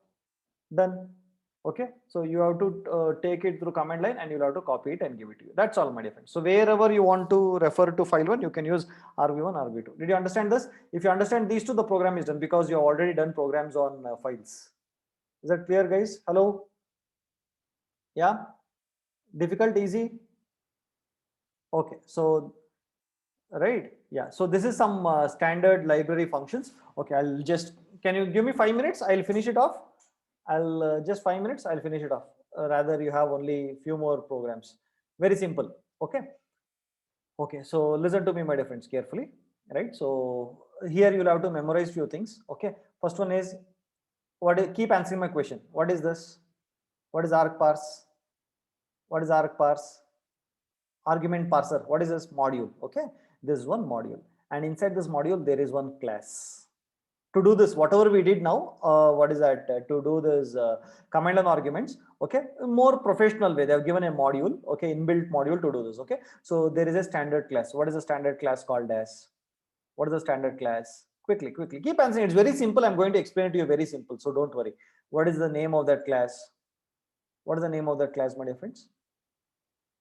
Done. Okay, so you have to take it through command line and you'll have to copy it and give it to you. That's all, my dear friends. So wherever you want to refer to file 1, you can use argv1, argv2. Did you understand this? If you understand these two, the program is done, because you have already done programs on files. Is that clear, guys? Hello? Yeah? Difficult, easy? Okay, so right, yeah, so this is some standard library functions. Okay, I'll just, can you give me 5 minutes? I'll finish it off. I'll just 5 minutes, I'll finish it off. Rather, you have only few more programs. Very simple. Okay. Okay, so listen to me, my dear friends, carefully. Right, so here you'll have to memorize few things. Okay, first one is, keep answering my question. What is this? What is argparse? What is argparse? Argument parser. What is this? Module. Okay, this is one module, and inside this module there is one class. To do this, whatever we did now, what is that? To do this command line arguments. Okay, more professional way. They have given a module. Okay, inbuilt module to do this. Okay, so there is a standard class. What is the standard class called as? What is the standard class? Quickly, keep answering. It's very simple. I'm going to explain it to you. Very simple. So don't worry. What is the name of that class? What is the name of that class, my dear friends?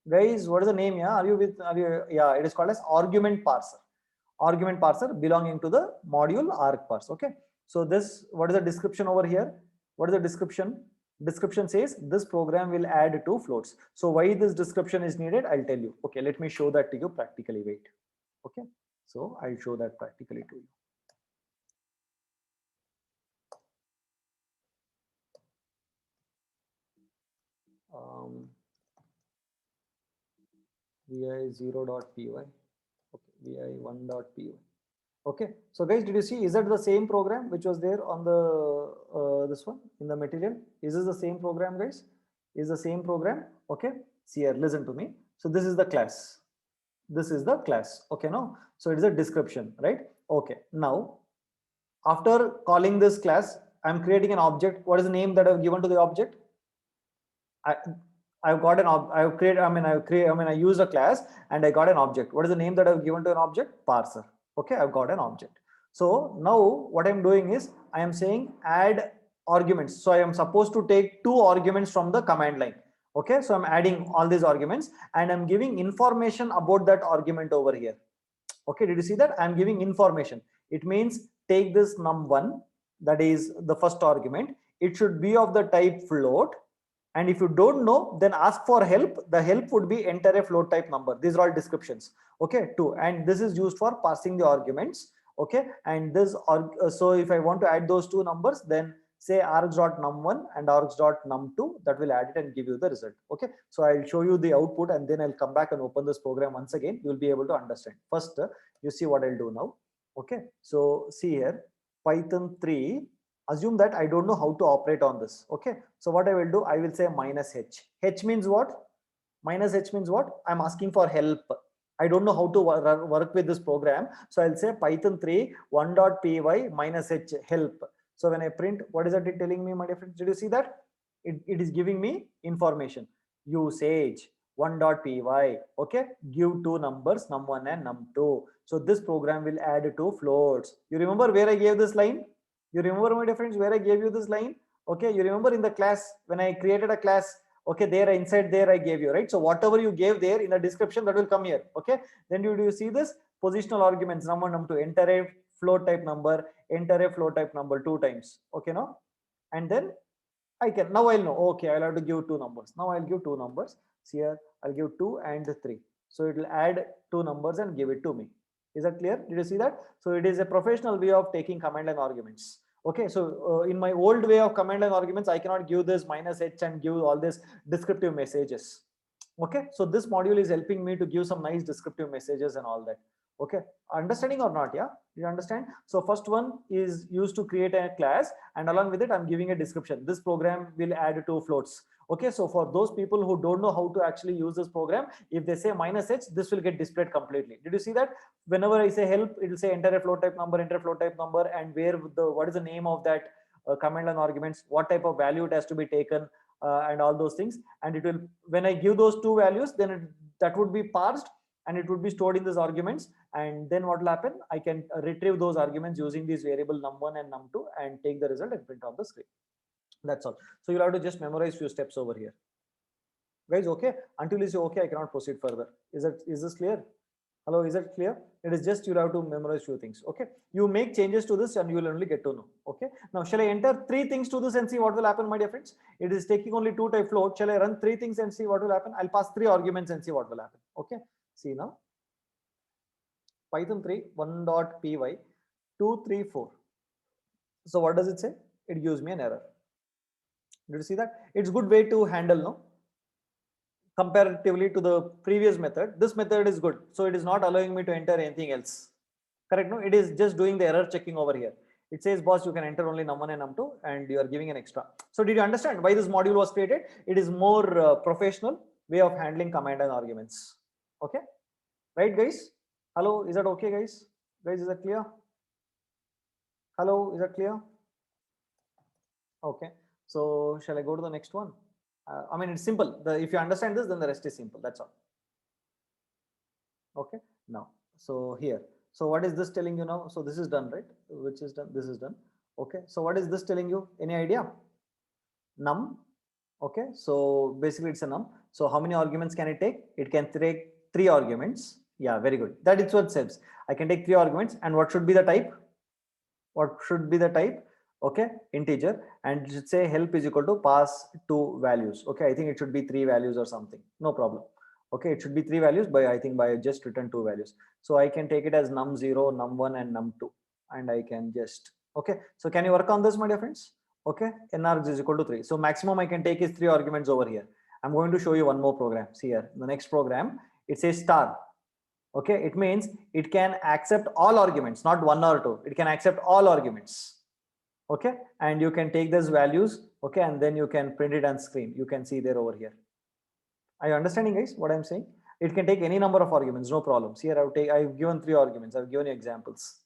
Guys, what is the name? Yeah, yeah, it is called as argument parser. Argument parser belonging to the module argparse. Okay, so this, what is the description over here? What is the description? Description says this program will add 2 floats. So why this description is needed, I'll tell you. Okay, let me show that to you practically. Wait. Okay, so I'll show that practically to you. vi0.py. Okay, vi1.py. Okay, so guys, did you see, is that the same program which was there on the this one in the material? Is this the same program, guys? Is the same program? Okay, see here, listen to me. So this is the class, this is the class. Okay, no, so it is a description, right? Okay, now after calling this class, I'm creating an object. What is the name that I've given to the object? I've got an I've created, I use a class and I got an object. What is the name that I've given to an object? Parser. Okay, I've got an object. So now what I'm doing is I am saying add arguments. So I am supposed to take 2 arguments from the command line. Okay, so I'm adding all these arguments and I'm giving information about that argument over here. Okay, did you see that? I'm giving information. It means take this num1, that is the first argument. It should be of the type float. And if you don't know, then ask for help. The help would be enter a float type number. These are all descriptions. Okay, 2. And this is used for passing the arguments. Okay, and this so if I want to add those 2 numbers, then say args.num1 and args.num2, that will add it and give you the result. Okay, so I'll show you the output and then I'll come back and open this program once again. You'll be able to understand. First, you see what I'll do now. Okay, so see here, Python 3. Assume that I don't know how to operate on this. Okay, so what I will do, I will say -h. H means what? -h means what? I'm asking for help. I don't know how to work with this program. So I'll say Python 3 1.py -h help. So when I print, what is it telling me, my dear friends? Did you see that? It is giving me information. Usage 1.py. Okay, give 2 numbers, num1 and num2. So this program will add 2 floats. You remember where I gave this line? You remember, my dear friends, where I gave you this line? Okay, you remember in the class when I created a class? Okay, there inside there I gave you, right? So whatever you gave there in the description, that will come here. Okay, then do you see this positional arguments, num1, num2, enter a float type number, enter a float type number 2 times. Okay, no, and then I can, now I'll know, okay, I'll have to give 2 numbers. Now I'll give 2 numbers. See here, I'll give 2 and 3. So it will add 2 numbers and give it to me. Is that clear? Did you see that? So it is a professional way of taking command line arguments. Okay, so in my old way of command line arguments, I cannot give this -h and give all this descriptive messages. Okay, so this module is helping me to give some nice descriptive messages and all that. Okay, understanding or not? Yeah, you understand? So first one is used to create a class, and along with it, I'm giving a description. This program will add 2 floats. Okay, so for those people who don't know how to actually use this program, if they say -h, this will get displayed completely. Did you see that? Whenever I say help, it will say enter a float type number, enter a float type number, and what is the name of that command line arguments, what type of value it has to be taken, and all those things. And it will, when I give those 2 values, then that would be parsed and it would be stored in these arguments. And then what will happen? I can retrieve those arguments using these variable num1 and num2 and take the result and print on the screen. That's all. So you'll have to just memorize few steps over here, guys. Okay, until you say okay, I cannot proceed further. Is this clear? Hello, is that clear? It is just you'll have to memorize few things. Okay, you make changes to this and you will only get to know. Okay, now shall I enter 3 things to this and see what will happen, my dear friends? It is taking only 2 type float. Shall I run 3 things and see what will happen? I'll pass 3 arguments and see what will happen. Okay, see now, Python 3 1.py 234. So what does it say? It gives me an error. Did you see that? It's good way to handle, no? Comparatively to the previous method, this method is good. So it is not allowing me to enter anything else. Correct? No, it is just doing the error checking over here. It says, boss, you can enter only num1 and num2, and you are giving an extra. So did you understand why this module was created? It is more professional way of handling command and arguments. Okay, right, guys? Hello, is that okay, guys? Guys, is that clear? Hello, is that clear? Okay. So shall I go to the next one? I mean, it's simple. If you understand this, then the rest is simple. That's all. Okay. Now, so here. So what is this telling you now? So this is done, right? Which is done. This is done. Okay. So what is this telling you? Any idea? Num. Okay. So basically it's a num. So how many arguments can it take? It can take 3 arguments. Yeah, very good. That is what says. I can take 3 arguments. And what should be the type? What should be the type? okay, integer, and it should say help is equal to pass 2 values. Okay, I think it should be 3 values or something, no problem. Okay, it should be 3 values, by I think by just return 2 values. So I can take it as num0, num1 and num2, and I can just, okay, so can you work on this, my dear friends? Okay, nr is equal to 3. So maximum I can take is 3 arguments over here. I'm going to show you one more program. See here, the next program, it says star. Okay, it means it can accept all arguments, not 1 or 2. It can accept all arguments. Okay, and you can take those values, okay, and then you can print it on screen. You can see there over here. Are you understanding, guys, what I'm saying? It can take any number of arguments, no problems. Here I've given 3 arguments. I've given you examples.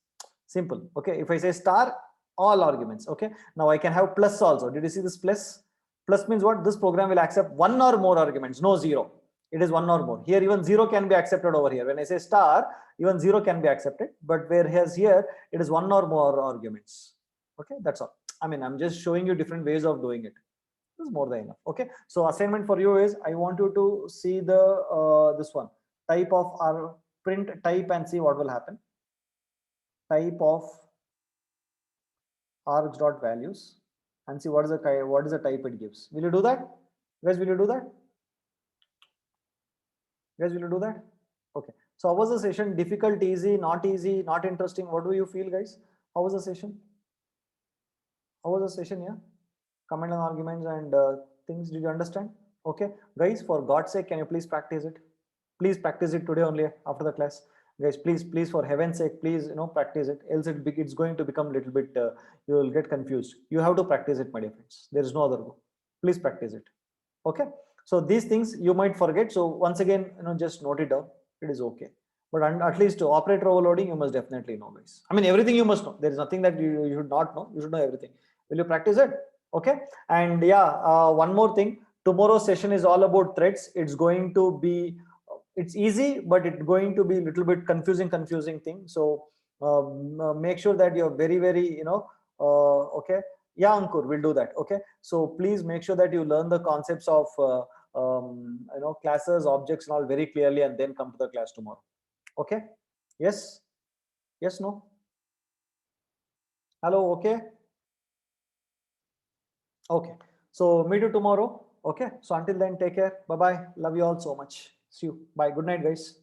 Simple. Okay, if I say star, all arguments. Okay, now I can have plus also. Did you see this plus? Plus means what? This program will accept 1 or more arguments, no 0. It is 1 or more. Here even 0 can be accepted over here. When I say star, even 0 can be accepted, but whereas here it is 1 or more arguments. Okay, that's all. I mean, I'm just showing you different ways of doing it. This is more than enough. Okay, so assignment for you is, I want you to see the this one, type of our print type, and see what will happen. Type of args dot values, and see what is the type it gives. Will you do that, guys? Will you do that, guys? Will you do that? Okay, so how was the session? Difficult, easy, not interesting? What do you feel, guys? How was the session? How was the session? Yeah, comment on arguments and things. Did you understand? Okay, guys, for God's sake, can you please practice it? Please practice it today only after the class, guys. Please, for heaven's sake, please, practice it. Else it's going to become a little bit. You will get confused. You have to practice it, my dear friends. There is no other go. Please practice it. Okay. So these things you might forget. So once again, just note it down. It is okay. But at least operator overloading, you must definitely know, guys. I mean, everything you must know. There is nothing that you should not know. You should know everything. Will you practice it? Okay. And yeah, one more thing. Tomorrow's session is all about threads. It's going to be, it's easy, but it's going to be a little bit confusing thing. So make sure that you're very, okay. Yeah, Ankur, we'll do that. Okay. So please make sure that you learn the concepts of, classes, objects and all very clearly, and then come to the class tomorrow. Okay. Yes. Yes. No. Hello. Okay. Okay. So meet you tomorrow. Okay. So until then, take care. Bye-bye. Love you all so much. See you. Bye. Good night, guys.